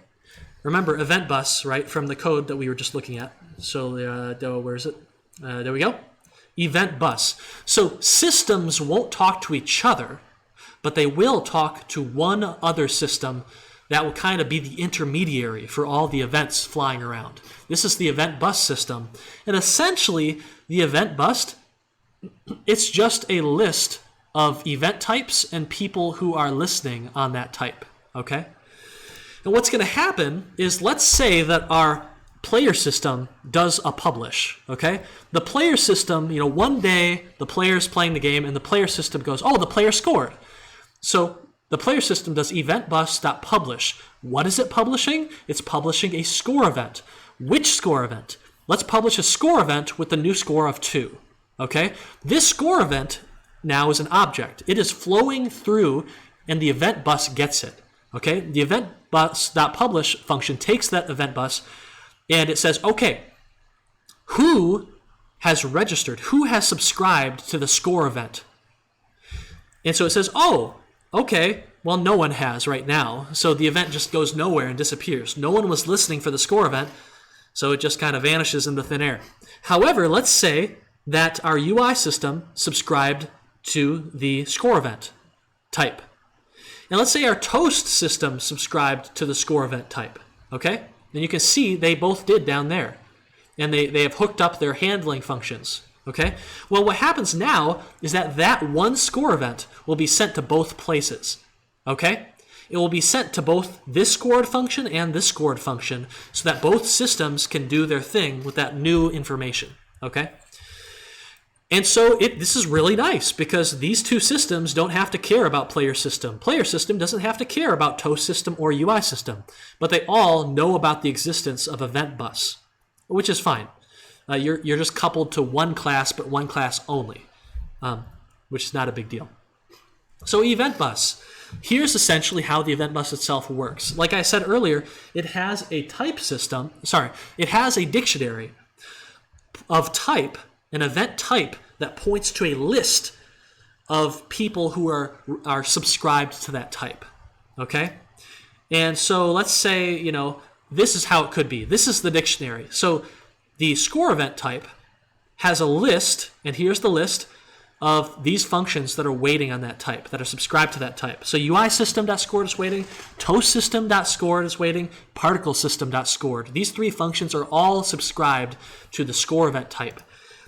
S1: Remember Eventbus, right, from the code that we were just looking at. So where is it? There we go. Eventbus. So systems won't talk to each other, but they will talk to one other system that will kind of be the intermediary for all the events flying around. This is the event bus system. And essentially, the event bus, it's just a list of event types and people who are listening on that type, okay? And what's going to happen is, let's say that our player system does a publish, okay? The player system, one day the player's playing the game and the player system goes, oh, the player scored. So the player system does eventbus.publish. What is it publishing? It's publishing a score event. Which score event? Let's publish a score event with the new score of 2. Okay? This score event now is an object. It is flowing through, and the event bus gets it. Okay? The eventbus.publish function takes that event bus, and it says, okay, who has registered? Who has subscribed to the score event? And so it says, oh, okay, well, no one has right now. So the event just goes nowhere and disappears. No one was listening for the score event, so it just kind of vanishes into thin air. However, let's say that our UI system subscribed to the score event type. And let's say our toast system subscribed to the score event type, okay? And you can see they both did down there. And they have hooked up their handling functions. Okay? Well, what happens now is that one score event will be sent to both places. Okay? It will be sent to both this scored function and this scored function, so that both systems can do their thing with that new information. Okay? And so this is really nice, because these two systems don't have to care about player system. Player system doesn't have to care about toast system or UI system, but they all know about the existence of event bus, which is fine. You're just coupled to one class, but one class only, which is not a big deal. So event bus. Here's essentially how the event bus itself works. Like I said earlier, it has a type system. It has a dictionary of type, an event type that points to a list of people who are subscribed to that type. Okay? And so let's say, this is how it could be. This is the dictionary. So the score event type has a list, and here's the list of these functions that are waiting on that type, that are subscribed to that type. So UI system.scored is waiting, toast system.scored is waiting, particle system.scored. These three functions are all subscribed to the score event type.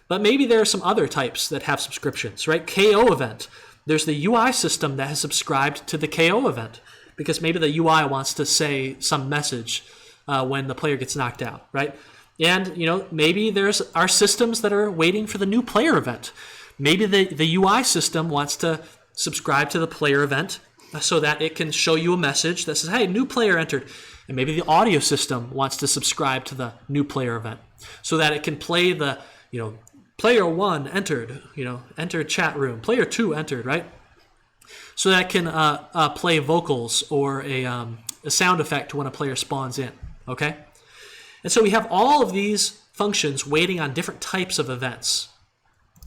S1: But maybe there are some other types that have subscriptions, right? KO event. There's the UI system that has subscribed to the KO event, because maybe the UI wants to say some message when the player gets knocked out, right? And, maybe there's our systems that are waiting for the new player event. Maybe the UI system wants to subscribe to the player event so that it can show you a message that says, hey, new player entered. And maybe the audio system wants to subscribe to the new player event so that it can play the, player 1 entered, entered chat room, player 2 entered, right? So that it can play vocals or a sound effect when a player spawns in, okay? And so we have all of these functions waiting on different types of events,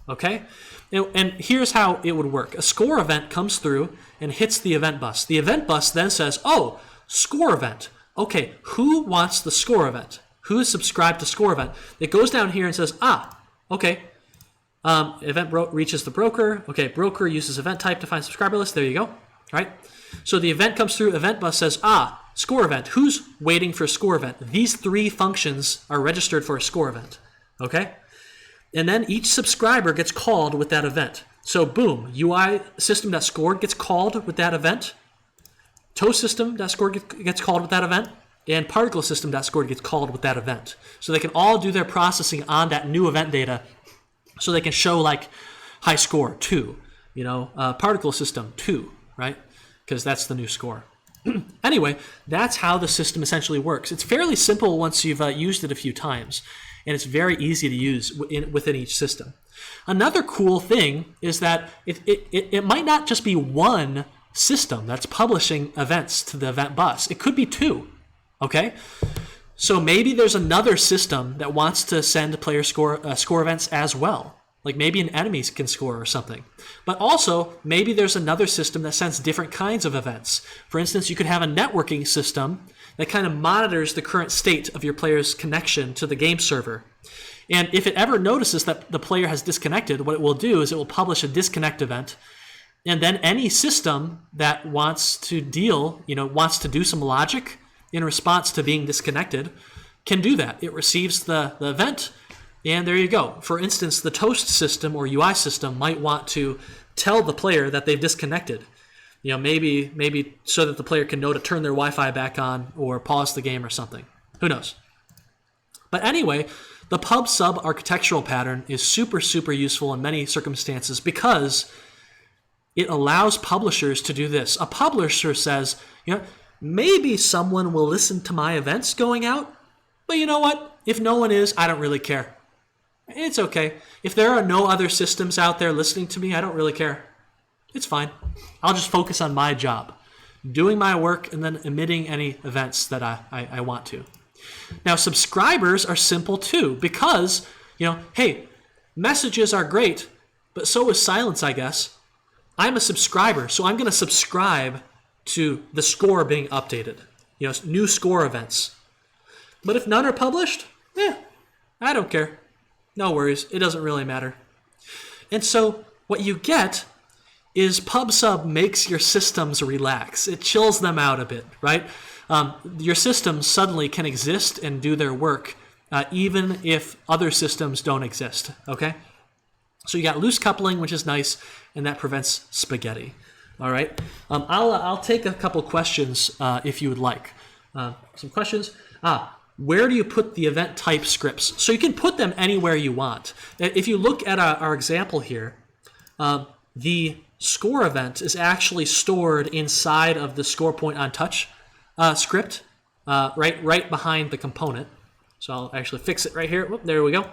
S1: okay? And here's how it would work. A score event comes through and hits the event bus. The event bus then says, oh, score event. Okay, who wants the score event? Who is subscribed to score event? It goes down here and says, okay, event reaches the broker. Okay, broker uses event type to find subscriber list. There you go, right? So the event comes through, event bus says, score event. Who's waiting for a score event? These three functions are registered for a score event, okay? And then each subscriber gets called with that event. So boom, UI system.scored gets called with that event. Toast system.scored gets called with that event. And particle system.scored gets called with that event. So they can all do their processing on that new event data. So they can show like high score 2, particle system 2, right? Because that's the new score. Anyway, that's how the system essentially works. It's fairly simple once you've used it a few times, and it's very easy to use within each system. Another cool thing is that it might not just be one system that's publishing events to the event bus. It could be 2, okay? So maybe there's another system that wants to send player score events as well. Like maybe an enemy can score or something. But also, maybe there's another system that sends different kinds of events. For instance, you could have a networking system that kind of monitors the current state of your player's connection to the game server. And if it ever notices that the player has disconnected, what it will do is it will publish a disconnect event. And then any system that wants to wants to do some logic in response to being disconnected can do that. It receives the event, and there you go. For instance, the Toast system or UI system might want to tell the player that they've disconnected. Maybe so that the player can know to turn their Wi-Fi back on or pause the game or something. Who knows? But anyway, the pub-sub architectural pattern is super, super useful in many circumstances because it allows publishers to do this. A publisher says, maybe someone will listen to my events going out, but you know what? If no one is, I don't really care. It's okay. If there are no other systems out there listening to me, I don't really care. It's fine. I'll just focus on my job, doing my work and then emitting any events that I want to. Now, subscribers are simple too because, hey, messages are great, but so is silence, I guess. I'm a subscriber, so I'm going to subscribe to the score being updated, new score events. But if none are published, I don't care. No worries. It doesn't really matter. And so what you get is PubSub makes your systems relax. It chills them out a bit, right? Your systems suddenly can exist and do their work even if other systems don't exist, okay? So you got loose coupling, which is nice, and that prevents spaghetti. All right. I'll take a couple questions if you would like. Some questions. Where do you put the event type scripts? So you can put them anywhere you want. If you look at our example here, the score event is actually stored inside of the score point on touch script, right behind the component. So I'll actually fix it right here. Whoop, there we go.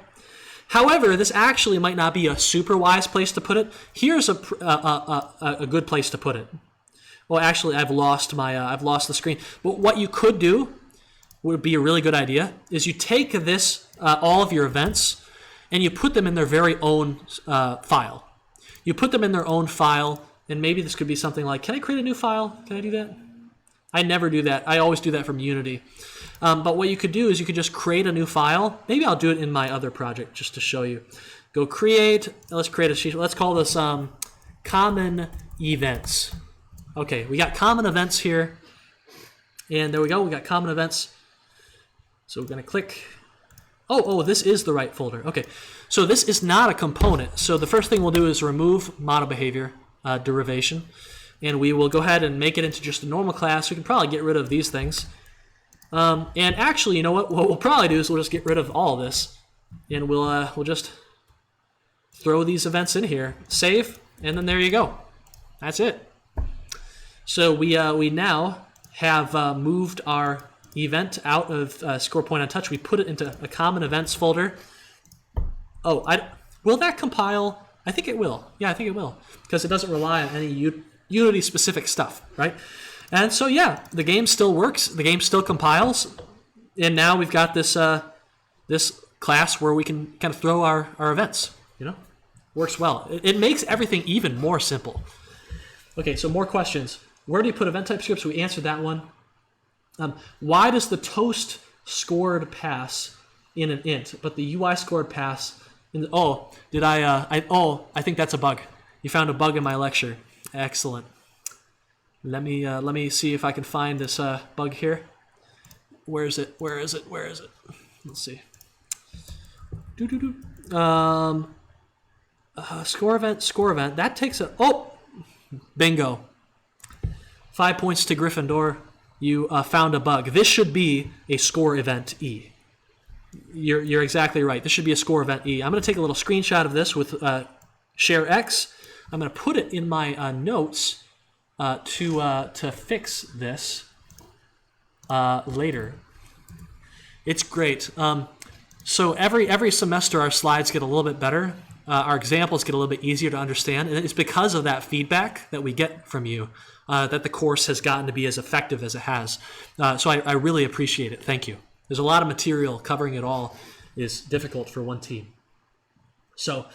S1: However, this actually might not be a super wise place to put it. Here's a good place to put it. Well, actually, I've lost the screen. But what you could do would be a really good idea is you take this all of your events and you put them in their very own file. You put them in their own file, and maybe this could be something like, can I create a new file? Can I do that? I never do that. I always do that from Unity. But what you could do is you could just create a new file. Maybe I'll do it in my other project just to show you. Go create. Let's create a sheet. Let's call this common events. Okay, we got common events here. And there we go. We got common events. So we're going to click. Oh, this is the right folder. Okay, so this is not a component. So the first thing we'll do is remove model behavior derivation. And we will go ahead and make it into just a normal class. We can probably get rid of these things. And actually, you know what? What we'll probably do is we'll just get rid of all of this. And we'll just throw these events in here. Save, and then there you go. That's it. So we now have moved our event out of score point on touch. We put it into a common events folder. Oh, will that compile? I think it will. Yeah, I think it will. Because it doesn't rely on any Unity-specific stuff, right? And so, yeah, the game still works. The game still compiles. And now we've got this this class where we can kind of throw our events, Works well. It makes everything even more simple. Okay, so more questions. Where do you put event type scripts? We answered that one. Why does the toast scored pass in an int, but the UI scored pass in the, I think that's a bug. You found a bug in my lecture. Excellent. Let me see if I can find this bug here. Where is it? Let's see. Score event. That takes bingo. 5 points to Gryffindor. You found a bug. This should be a score event E. You're exactly right. This should be a score event E. I'm going to take a little screenshot of this with Share X. I'm going to put it in my notes to fix this later. It's great. So every semester our slides get a little bit better. Our examples get a little bit easier to understand, and it's because of that feedback that we get from you that the course has gotten to be as effective as it has. So I really appreciate it. Thank you. There's a lot of material. Covering it all is difficult for one team. So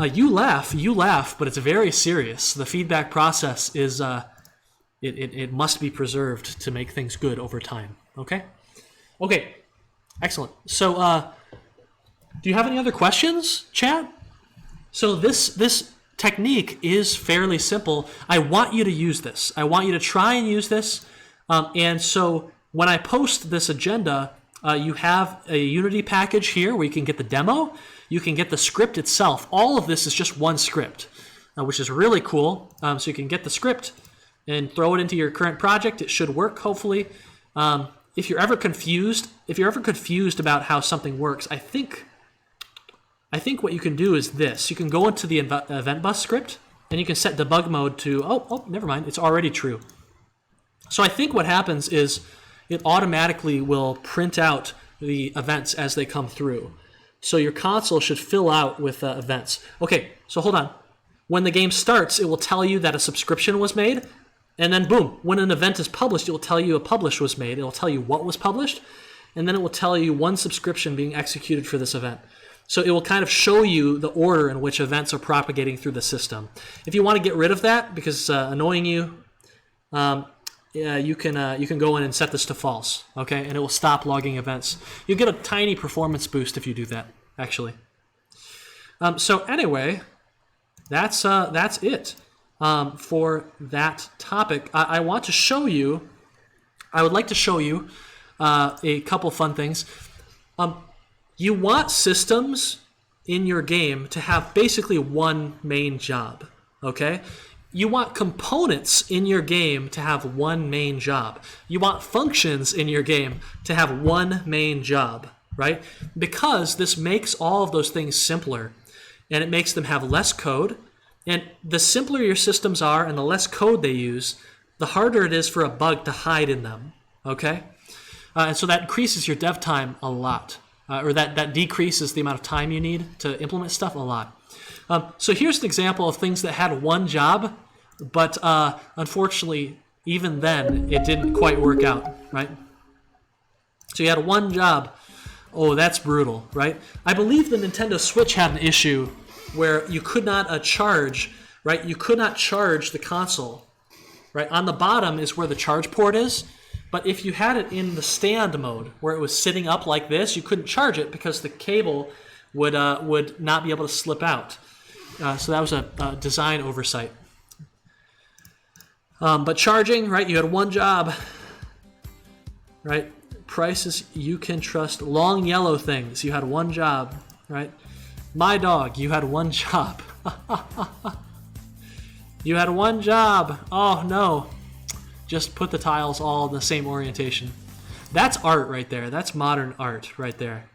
S1: you laugh, but it's very serious. The feedback process is it must be preserved to make things good over time. Okay, excellent. So do you have any other questions, chat? So this technique is fairly simple. I want you to use this. I want you to try and use this. And so when I post this agenda, you have a Unity package here where you can get the demo. You can get the script itself. All of this is just one script, which is really cool. So you can get the script and throw it into your current project. It should work, hopefully. If you're ever confused about how something works, I think what you can do is this. You can go into the Eventbus script, and you can set debug mode to, never mind, it's already true. So I think what happens is it automatically will print out the events as they come through. So your console should fill out with events. Okay, so hold on. When the game starts, it will tell you that a subscription was made, and then boom, when an event is published, it will tell you a publish was made. It will tell you what was published, and then it will tell you one subscription being executed for this event. So it will kind of show you the order in which events are propagating through the system. If you want to get rid of that because it's annoying you, you can go in and set this to false, okay? And it will stop logging events. You'll get a tiny performance boost if you do that, actually. So anyway, that's it for that topic. I would like to show you a couple fun things. You want systems in your game to have basically one main job, okay? You want components in your game to have one main job. You want functions in your game to have one main job, right? Because this makes all of those things simpler, and it makes them have less code. And the simpler your systems are and the less code they use, the harder it is for a bug to hide in them, okay? And so that increases your dev time a lot. Or that decreases the amount of time you need to implement stuff a lot. So here's an example of things that had one job, but unfortunately, even then, it didn't quite work out, right? So you had one job. Oh, that's brutal, right? I believe the Nintendo Switch had an issue where you could not charge, right? You could not charge the console, right? On the bottom is where the charge port is. But if you had it in the stand mode, where it was sitting up like this, you couldn't charge it because the cable would not be able to slip out. So that was a design oversight. But charging, right? You had one job, right? Prices you can trust. Long yellow things. You had one job, right? My dog. You had one job. You had one job. Oh no. Just put the tiles all in the same orientation. That's art right there. That's modern art right there,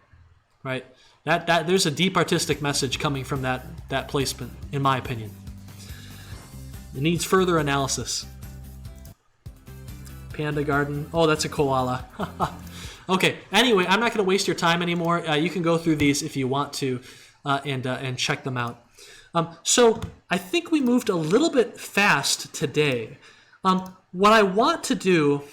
S1: right? That there's a deep artistic message coming from that placement, in my opinion. It needs further analysis. Panda garden. Oh, that's a koala. Okay. Anyway, I'm not going to waste your time anymore. You can go through these if you want to, and check them out. So I think we moved a little bit fast today. What I want to do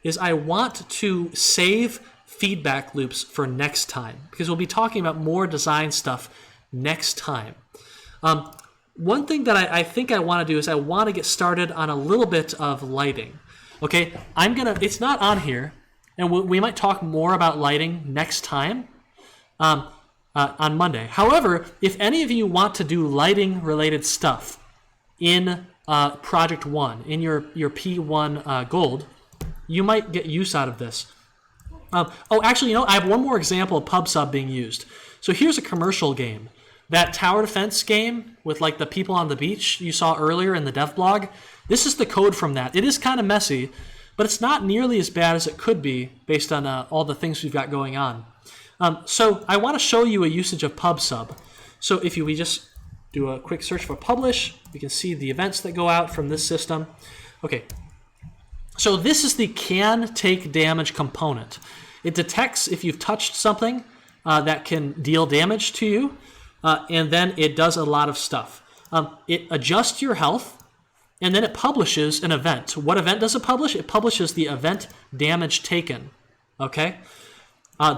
S1: is I want to save feedback loops for next time, because we'll be talking about more design stuff next time. One thing that I think I want to do is I want to get started on a little bit of lighting. Okay, it's not on here, and we might talk more about lighting next time on Monday. However, if any of you want to do lighting related stuff in Project 1, in your P1 Gold, you might get use out of this. Actually, I have one more example of PubSub being used. So here's a commercial game. That tower defense game with like the people on the beach you saw earlier in the dev blog, this is the code from that. It is kind of messy, but it's not nearly as bad as it could be based on all the things we've got going on. So I want to show you a usage of PubSub. So if we just do a quick search for publish, we can see the events that go out from this system. Okay, so this is the can take damage component. It detects if you've touched something that can deal damage to you, and then it does a lot of stuff. It adjusts your health, and then it publishes an event. What event does it publish? It publishes the event damage taken. Okay?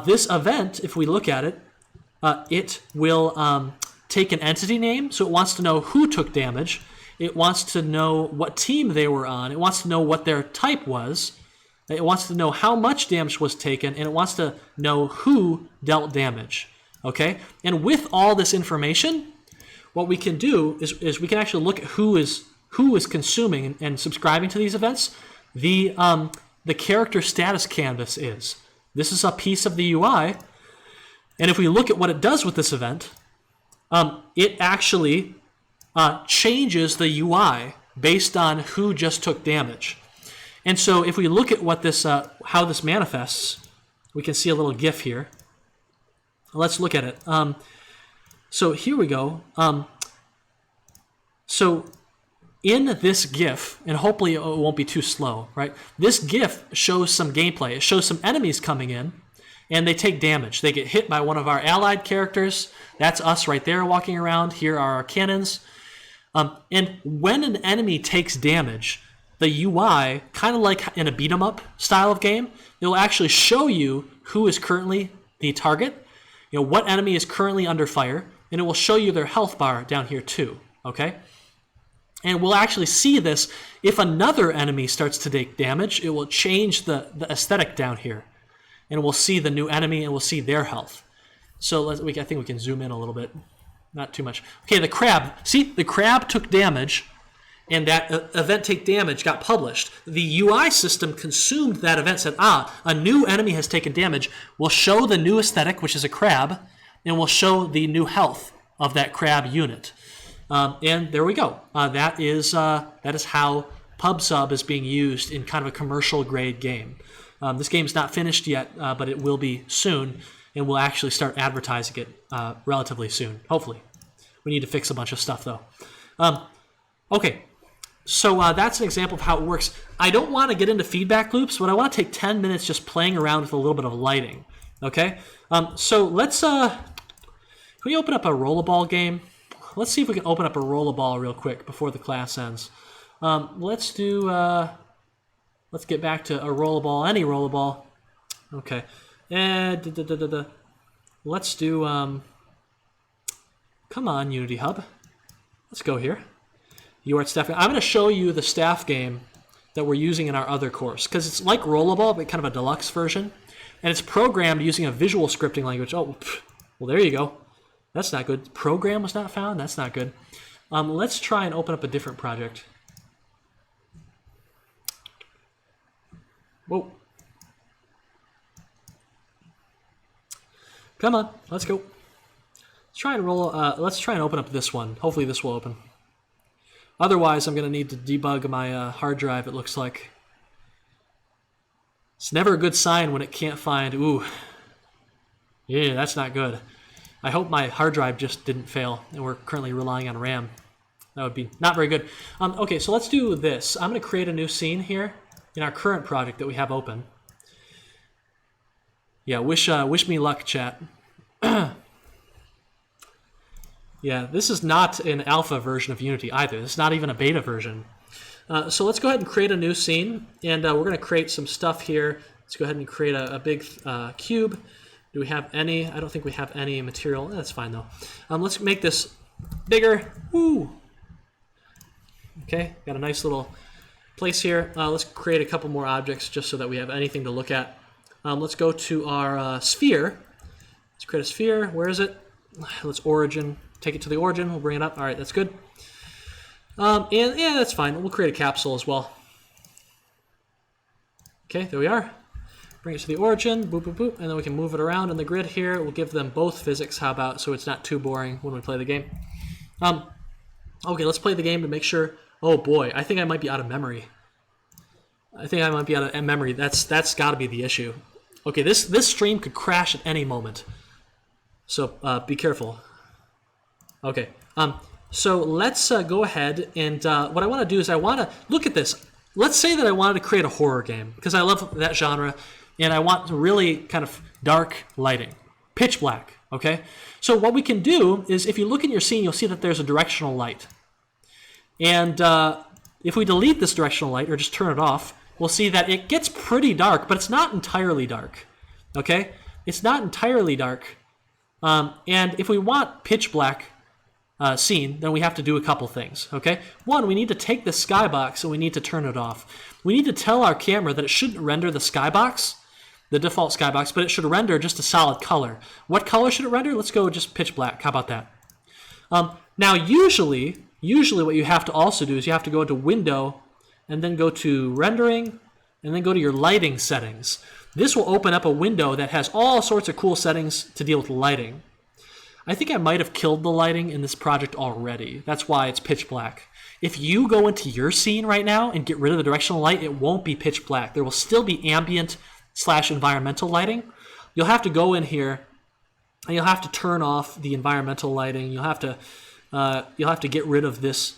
S1: This event, if we look at it, it will take an entity name, so it wants to know who took damage. It wants to know what team they were on. It wants to know what their type was. It wants to know how much damage was taken, and it wants to know who dealt damage. Okay? And with all this information, what we can do is we can actually look at who is consuming and subscribing to these events. The character status canvas is. This is a piece of the UI, and if we look at what it does with this event, it actually changes the UI based on who just took damage. And so if we look at what this, how this manifests, we can see a little GIF here. Let's look at it. So here we go. So in this GIF, and hopefully it won't be too slow, right? This GIF shows some gameplay. It shows some enemies coming in, and they take damage. They get hit by one of our allied characters. That's us right there walking around. Here are our cannons. And when an enemy takes damage, the UI, kind of like in a beat-em-up style of game, it will actually show you who is currently the target, what enemy is currently under fire, and it will show you their health bar down here too, okay? And we'll actually see this. If another enemy starts to take damage, it will change the aesthetic down here. And we'll see the new enemy, and we'll see their health. So I think we can zoom in a little bit. Not too much. Okay, the crab. See, the crab took damage, and that event take damage got published. The UI system consumed that event, said, a new enemy has taken damage. We'll show the new aesthetic, which is a crab, and we'll show the new health of that crab unit. And there we go. That is how PubSub is being used in kind of a commercial grade game. This game's not finished yet, but it will be soon, and we'll actually start advertising it relatively soon, hopefully. We need to fix a bunch of stuff, though. Okay, so that's an example of how it works. I don't want to get into feedback loops, but I want to take 10 minutes just playing around with a little bit of lighting. Okay, so let's... can we open up a rollerball game? Let's see if we can open up a rollerball real quick before the class ends. Let's do... let's get back to a rollerball, any rollerball. Okay. Let's do... come on, Unity Hub. Let's go here. UArt staff. I'm going to show you the staff game that we're using in our other course, because it's like rollerball, but kind of a deluxe version. And it's programmed using a visual scripting language. Oh, well, there you go. That's not good. Program was not found. That's not good. Let's try and open up a different project. Whoa. Come on, let's go. Let's try and let's try and open up this one. Hopefully this will open. Otherwise, I'm going to need to debug my hard drive, it looks like. It's never a good sign when it can't find... Ooh. Yeah, that's not good. I hope my hard drive just didn't fail, and we're currently relying on RAM. That would be not very good. Okay, so let's do this. I'm going to create a new scene here in our current project that we have open. Yeah, wish me luck, chat. Yeah, this is not an alpha version of Unity either. This is not even a beta version. So let's go ahead and create a new scene, and we're going to create some stuff here. Let's go ahead and create a big cube. Do we have any? I don't think we have any material. That's fine though. Let's make this bigger. Woo! Okay, got a nice little place here. Let's create a couple more objects just so that we have anything to look at. Let's go to our sphere. Let's create a sphere. Where is it? Let's origin. Take it to the origin. We'll bring it up. All right, that's good. And yeah, that's fine. We'll create a capsule as well. Okay, there we are. Bring it to the origin, boop, boop, boop, and then we can move it around in the grid here. We'll give them both physics, how about, so it's not too boring when we play the game. Okay, let's play the game to make sure. Oh boy, I think I might be out of memory. That's got to be the issue. Okay, this stream could crash at any moment, so be careful. Okay, so let's go ahead and what I want to do is I want to look at this. Let's say that I wanted to create a horror game because I love that genre, and I want really kind of dark lighting, pitch black. Okay, so what we can do is if you look in your scene, you'll see that there's a directional light, and if we delete this directional light or just turn it off, we'll see that it gets pretty dark, but it's not entirely dark. Okay, it's not entirely dark, and if we want pitch black scene, then we have to do a couple things, okay? One, we need to take the skybox and we need to turn it off. We need to tell our camera that it shouldn't render the skybox, the default skybox, but it should render just a solid color. What color should it render? Let's go just pitch black. How about that? Now, usually what you have to also do is you have to go to Window and then go to Rendering and then go to your lighting settings. This will open up a window that has all sorts of cool settings to deal with lighting. I think I might have killed the lighting in this project already. That's why it's pitch black. If you go into your scene right now and get rid of the directional light, it won't be pitch black. There will still be ambient/environmental lighting. You'll have to go in here and you'll have to turn off the environmental lighting. You'll have to get rid of this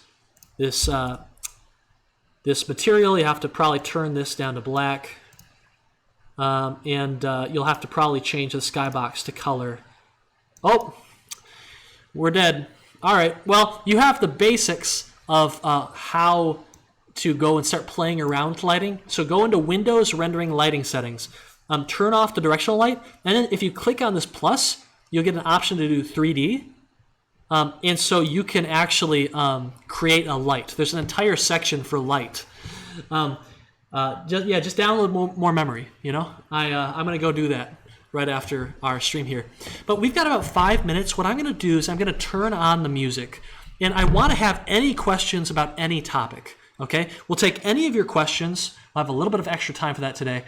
S1: material. You have to probably turn this down to black, and you'll have to probably change the skybox to color. Oh. We're dead. All right. Well, you have the basics of how to go and start playing around with lighting. So go into Windows, Rendering, Lighting Settings. Turn off the directional light. And then if you click on this plus, you'll get an option to do 3D. And so you can actually create a light. There's an entire section for light. Just download more memory. You know, I'm going to go do that right after our stream here. But we've got about 5 minutes. What I'm going to do is I'm going to turn on the music. And I want to have any questions about any topic. Okay? We'll take any of your questions. I'll have a little bit of extra time for that today.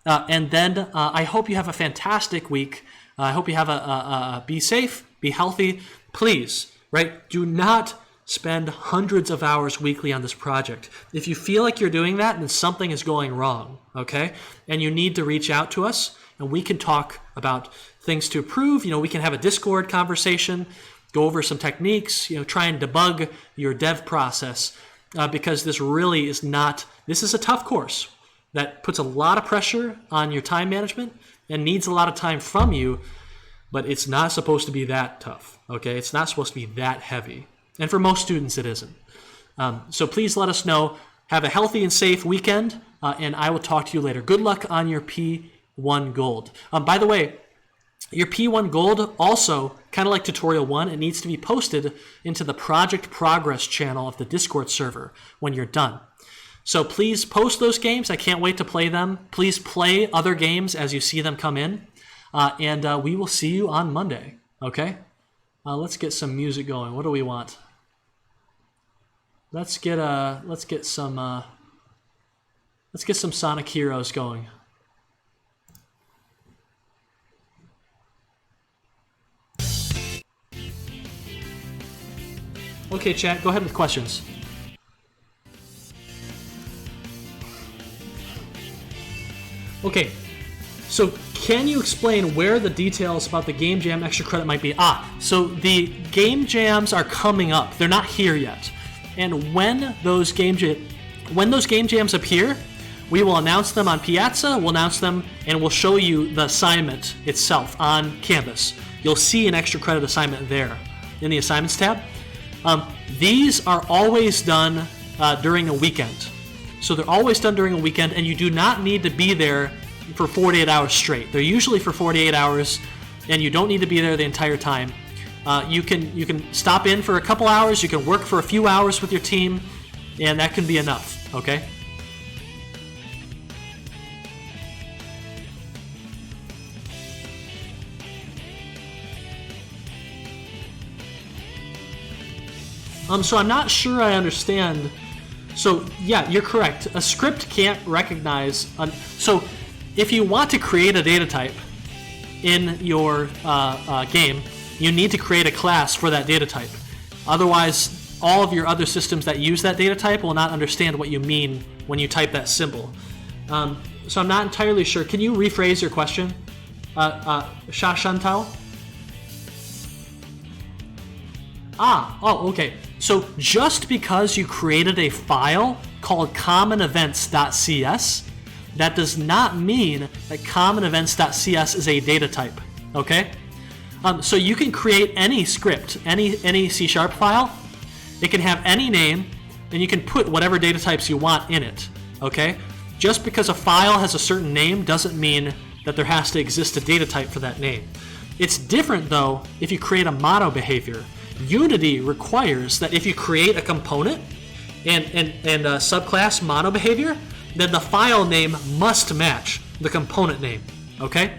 S1: And then I hope you have a fantastic week. I hope you have be safe, be healthy. Please, right? Do not spend hundreds of hours weekly on this project. If you feel like you're doing that, then something is going wrong. Okay? And you need to reach out to us. And we can talk about things to improve. You know, we can have a Discord conversation, go over some techniques, you know, try and debug your dev process because this really is not, this is a tough course that puts a lot of pressure on your time management and needs a lot of time from you, but it's not supposed to be that tough, okay? It's not supposed to be that heavy. And for most students, it isn't. So please let us know. Have a healthy and safe weekend, and I will talk to you later. Good luck on your P1 Gold. By the way, your P1 Gold also, kind of like Tutorial 1, it needs to be posted into the Project Progress channel of the Discord server when you're done. So please post those games. I can't wait to play them. Please play other games as you see them come in. And we will see you on Monday. Okay? Let's get some music going. What do we want? Let's get some Sonic Heroes going. Okay, chat, go ahead with questions. Okay, so can you explain where the details about the Game Jam extra credit might be? So the Game Jams are coming up. They're not here yet. And when those Game Jams appear, we will announce them on Piazza, we'll announce them, and we'll show you the assignment itself on Canvas. You'll see an extra credit assignment there in the Assignments tab. These are always done during a weekend. So they're always done during a weekend, and you do not need to be there for 48 hours straight. They're usually for 48 hours, and you don't need to be there the entire time. You can stop in for a couple hours, you can work for a few hours with your team, and that can be enough, okay? So I'm not sure I understand. So yeah, you're correct. A script can't recognize. So if you want to create a data type in your game, you need to create a class for that data type. Otherwise, all of your other systems that use that data type will not understand what you mean when you type that symbol. So I'm not entirely sure. Can you rephrase your question, Shantao? Okay. So just because you created a file called commonevents.cs, that does not mean that commonevents.cs is a data type, okay? So you can create any script, any C# file. It can have any name, and you can put whatever data types you want in it, okay? Just because a file has a certain name doesn't mean that there has to exist a data type for that name. It's different, though, if you create a mono behavior. Unity requires that if you create a component and a subclass mono behavior, then the file name must match the component name, okay?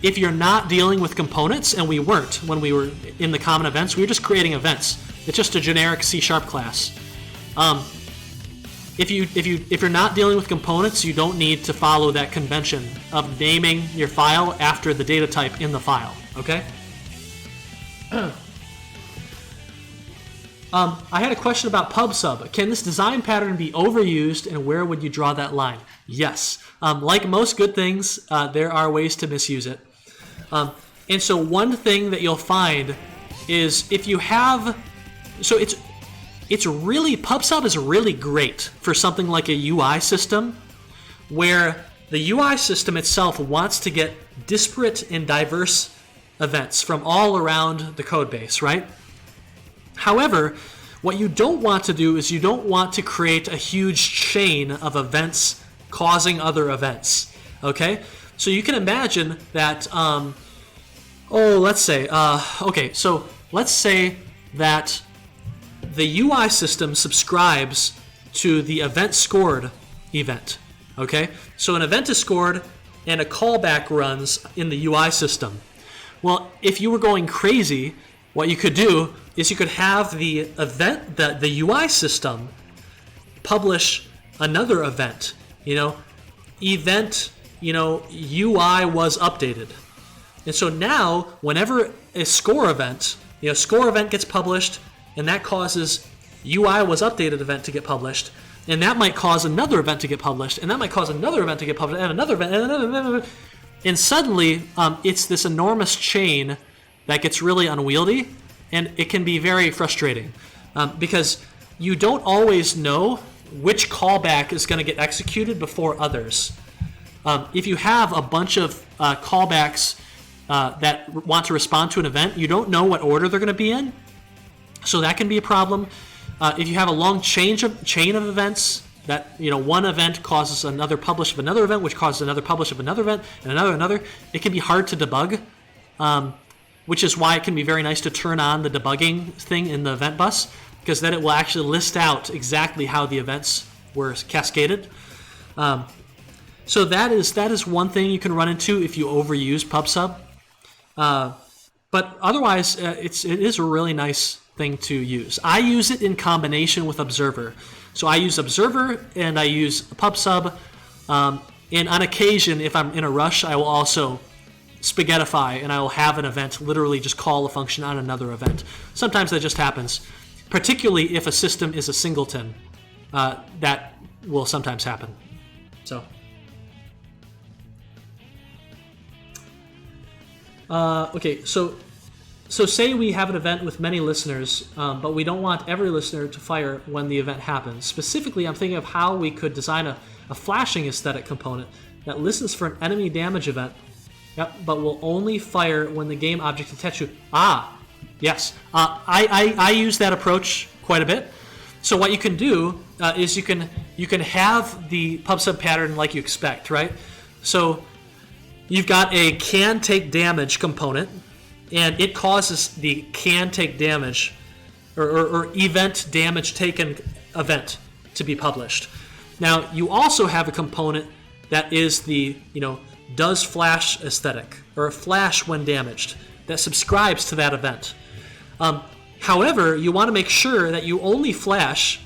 S1: If you're not dealing with components, and we weren't when we were in the common events, we were just creating events. It's just a generic C# class. If you're not dealing with components, you don't need to follow that convention of naming your file after the data type in the file, okay? I had a question about pub/sub. Can this design pattern be overused, and where would you draw that line? Yes. Like most good things, there are ways to misuse it. And so one thing that you'll find is if you have... So it's really... pub/sub is really great for something like a UI system, where the UI system itself wants to get disparate and diverse events from all around the code base, right? However, what you don't want to do is you don't want to create a huge chain of events causing other events, okay? So you can imagine that, let's say that the UI system subscribes to the event scored event, okay? So an event is scored and a callback runs in the UI system. Well, if you were going crazy, what you could do is you could have the event, the UI system publish another event, event, UI was updated. And so now, whenever a score event gets published, and that causes UI was updated event to get published, and that might cause another event to get published, and that might cause another event to get published, and another event, and another event, and suddenly it's this enormous chain that gets really unwieldy, and it can be very frustrating because you don't always know which callback is going to get executed before others. If you have a bunch of callbacks that want to respond to an event, you don't know what order they're going to be in, so that can be a problem. If you have a long chain of events that one event causes another publish of another event, which causes another publish of another event, and another, it can be hard to debug. Which is why it can be very nice to turn on the debugging thing in the Eventbus, because then it will actually list out exactly how the events were cascaded. So that is one thing you can run into if you overuse pub/sub. But otherwise, it is a really nice thing to use. I use it in combination with Observer. So I use Observer and I use pub/sub. And on occasion, if I'm in a rush, I will also spaghettify, and I will have an event literally just call a function on another event. Sometimes that just happens, particularly if a system is a singleton. That will sometimes happen. So, okay, so say we have an event with many listeners, but we don't want every listener to fire when the event happens. Specifically, I'm thinking of how we could design a flashing aesthetic component that listens for an enemy damage event. Yep, but will only fire when the game object detects you. Yes. I use that approach quite a bit. So what you can do is you can have the pub sub pattern like you expect, right? So you've got a can take damage component, and it causes the can take damage or event damage taken event to be published. Now you also have a component that is the does flash aesthetic, or flash when damaged, that subscribes to that event. However, you want to make sure that you only flash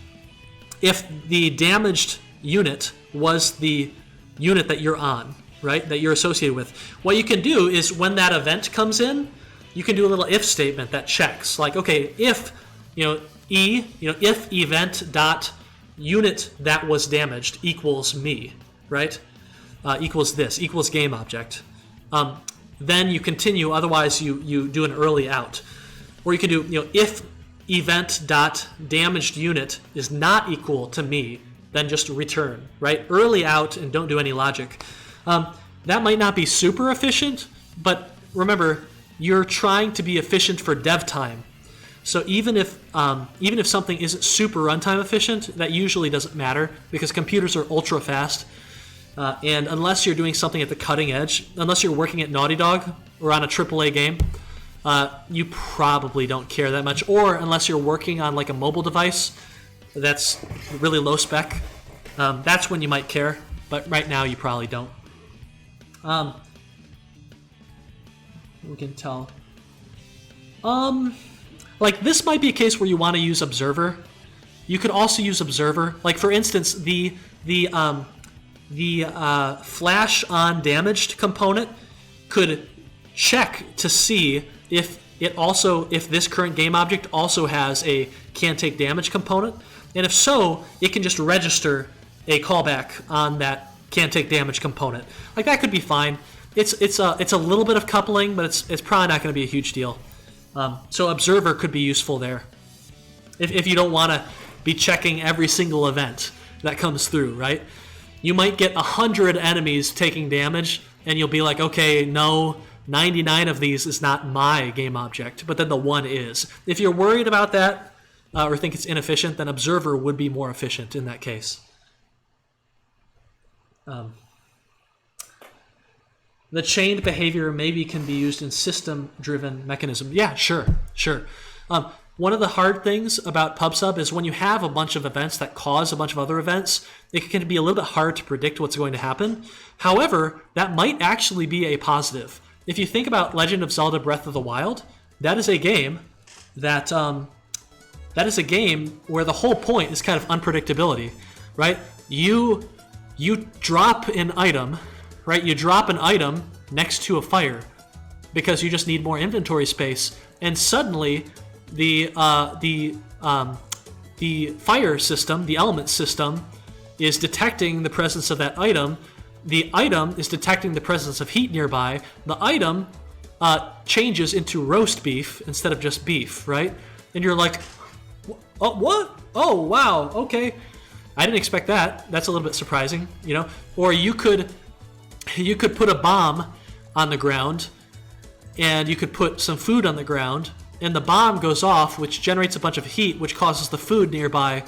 S1: if the damaged unit was the unit that you're on, right? That you're associated with. What you can do is when that event comes in, you can do a little if statement that checks, like, okay, if if event dot unit that was damaged equals me, right? Equals this, equals game object. Then you continue, otherwise you do an early out. Or you can do, if event dot damaged unit is not equal to me, then just return, right? Early out and don't do any logic. That might not be super efficient, but remember, you're trying to be efficient for dev time. So even if something isn't super runtime efficient, that usually doesn't matter because computers are ultra fast. And unless you're doing something at the cutting edge, unless you're working at Naughty Dog or on a AAA game, you probably don't care that much. Or unless you're working on like a mobile device that's really low spec, that's when you might care. But right now you probably don't. We can tell. Like this might be a case where you want to use Observer. You could also use Observer. Like for instance, the flash on damaged component could check to see if this current game object also has a can take damage component, and if so, it can just register a callback on that can take damage component. Like that could be fine. It's a little bit of coupling, but it's probably not going to be a huge deal. So Observer could be useful there if you don't want to be checking every single event that comes through, right? You might get 100 enemies taking damage, and you'll be like, okay, no, 99 of these is not my game object, but then the one is. If you're worried about that or think it's inefficient, then Observer would be more efficient in that case. The chained behavior maybe can be used in system-driven mechanism. Yeah, sure. One of the hard things about PubSub is when you have a bunch of events that cause a bunch of other events, it can be a little bit hard to predict what's going to happen. However, that might actually be a positive. If you think about Legend of Zelda Breath of the Wild, that is a game that is a game where the whole point is kind of unpredictability, right? You drop an item, right? You drop an item next to a fire because you just need more inventory space, and suddenly the fire system, the element system, is detecting the presence of that item. The item is detecting the presence of heat nearby. The item changes into roast beef instead of just beef, right? And you're like, oh, what? Oh, wow, okay. I didn't expect that. That's a little bit surprising, Or you could put a bomb on the ground, and you could put some food on the ground, and the bomb goes off, which generates a bunch of heat, which causes the food nearby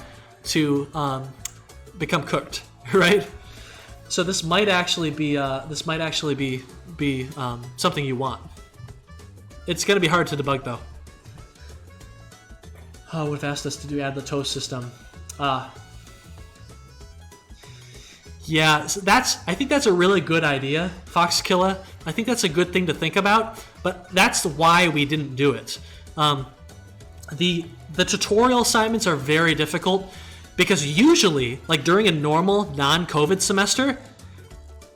S1: to become cooked, right? So this might actually be something you want. It's going to be hard to debug though. Oh, would have asked us to add the toast system. Yeah, so I think that's a really good idea, Foxkilla. I think that's a good thing to think about, but that's why we didn't do it. The tutorial assignments are very difficult because usually, like during a normal non-COVID semester,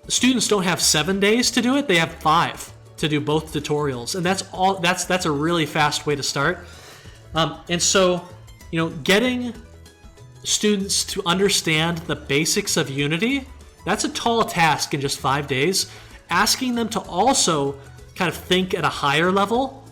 S1: students don't have 7 days to do it; they have 5 to do both tutorials, and that's a really fast way to start. And so, getting students to understand the basics of Unity, that's a tall task in just 5 days. Asking them to also kind of think at a higher level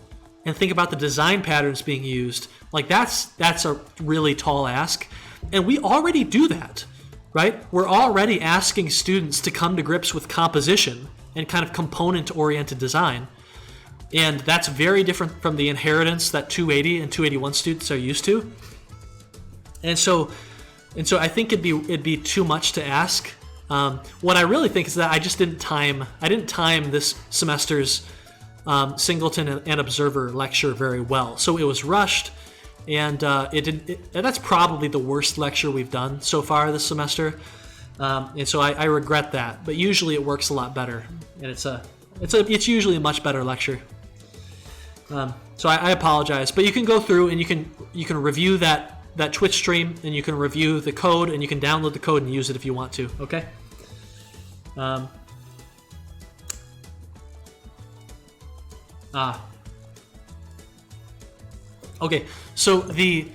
S1: and think about the design patterns being used, like that's a really tall ask. And we already do that, right? We're already asking students to come to grips with composition and kind of component-oriented design. And that's very different from the inheritance that 280 and 281 students are used to. And so I think it'd be too much to ask. What I really think is that I didn't time this semester's Singleton and Observer lecture very well. So it was rushed, and that's probably the worst lecture we've done so far this semester. And so I regret that. But usually it works a lot better, and it's usually a much better lecture. So I apologize, but you can go through and you can review that Twitch stream, and you can review the code, and you can download the code and use it if you want to. Okay. Okay. So the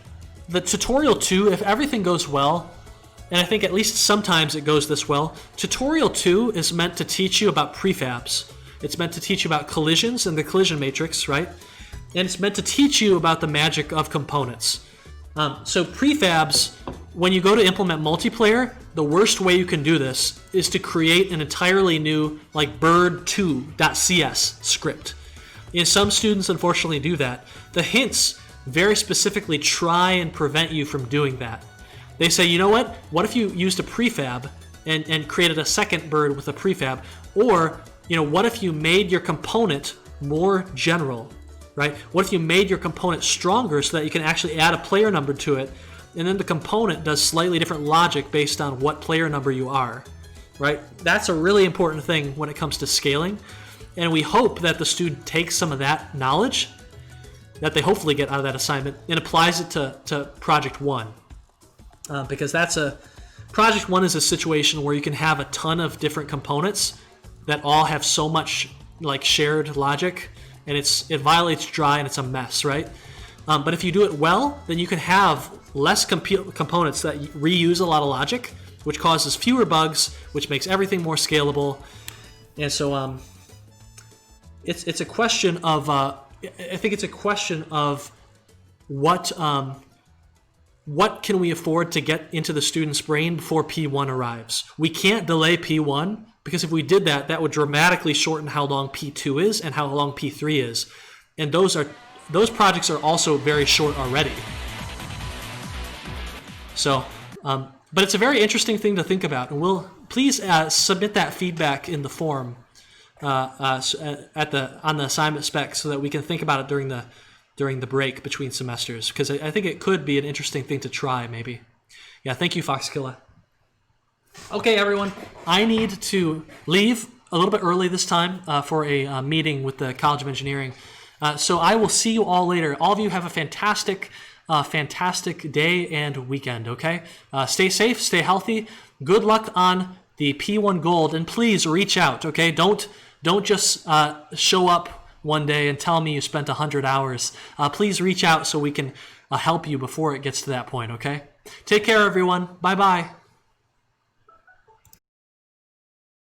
S1: tutorial 2, if everything goes well, and I think at least sometimes it goes this well, tutorial 2 is meant to teach you about prefabs. It's meant to teach you about collisions and the collision matrix, right? And it's meant to teach you about the magic of components. So prefabs, when you go to implement multiplayer, the worst way you can do this is to create an entirely new, like, bird2.cs script. And some students unfortunately do that. The hints very specifically try and prevent you from doing that. They say, you know what if you used a prefab and created a second bird with a prefab? Or, what if you made your component more general? Right? What if you made your component stronger so that you can actually add a player number to it, and then the component does slightly different logic based on what player number you are, right? That's a really important thing when it comes to scaling, and we hope that the student takes some of that knowledge that they hopefully get out of that assignment and applies it to Project 1, because Project 1 is a situation where you can have a ton of different components that all have so much like shared logic, and it violates dry, and it's a mess, right? But if you do it well, then you can have less components that reuse a lot of logic, which causes fewer bugs, which makes everything more scalable. And so it's a question of I think it's a question of what can we afford to get into the student's brain before P1 arrives. We can't delay P1, because if we did that, that would dramatically shorten how long P2 is and how long P3 is. And those projects are also very short already. So, but it's a very interesting thing to think about. And please submit that feedback in the forum on the assignment spec, so that we can think about it during the break between semesters. Because I think it could be an interesting thing to try, maybe. Yeah, thank you, Foxkilla. Okay, everyone, I need to leave a little bit early this time for a meeting with the College of Engineering. So I will see you all later. All of you have a fantastic day and weekend, okay? Stay safe, stay healthy. Good luck on the P1 Gold, and please reach out, okay? Don't just show up one day and tell me you spent 100 hours. Please reach out so we can help you before it gets to that point, okay? Take care, everyone. Bye-bye.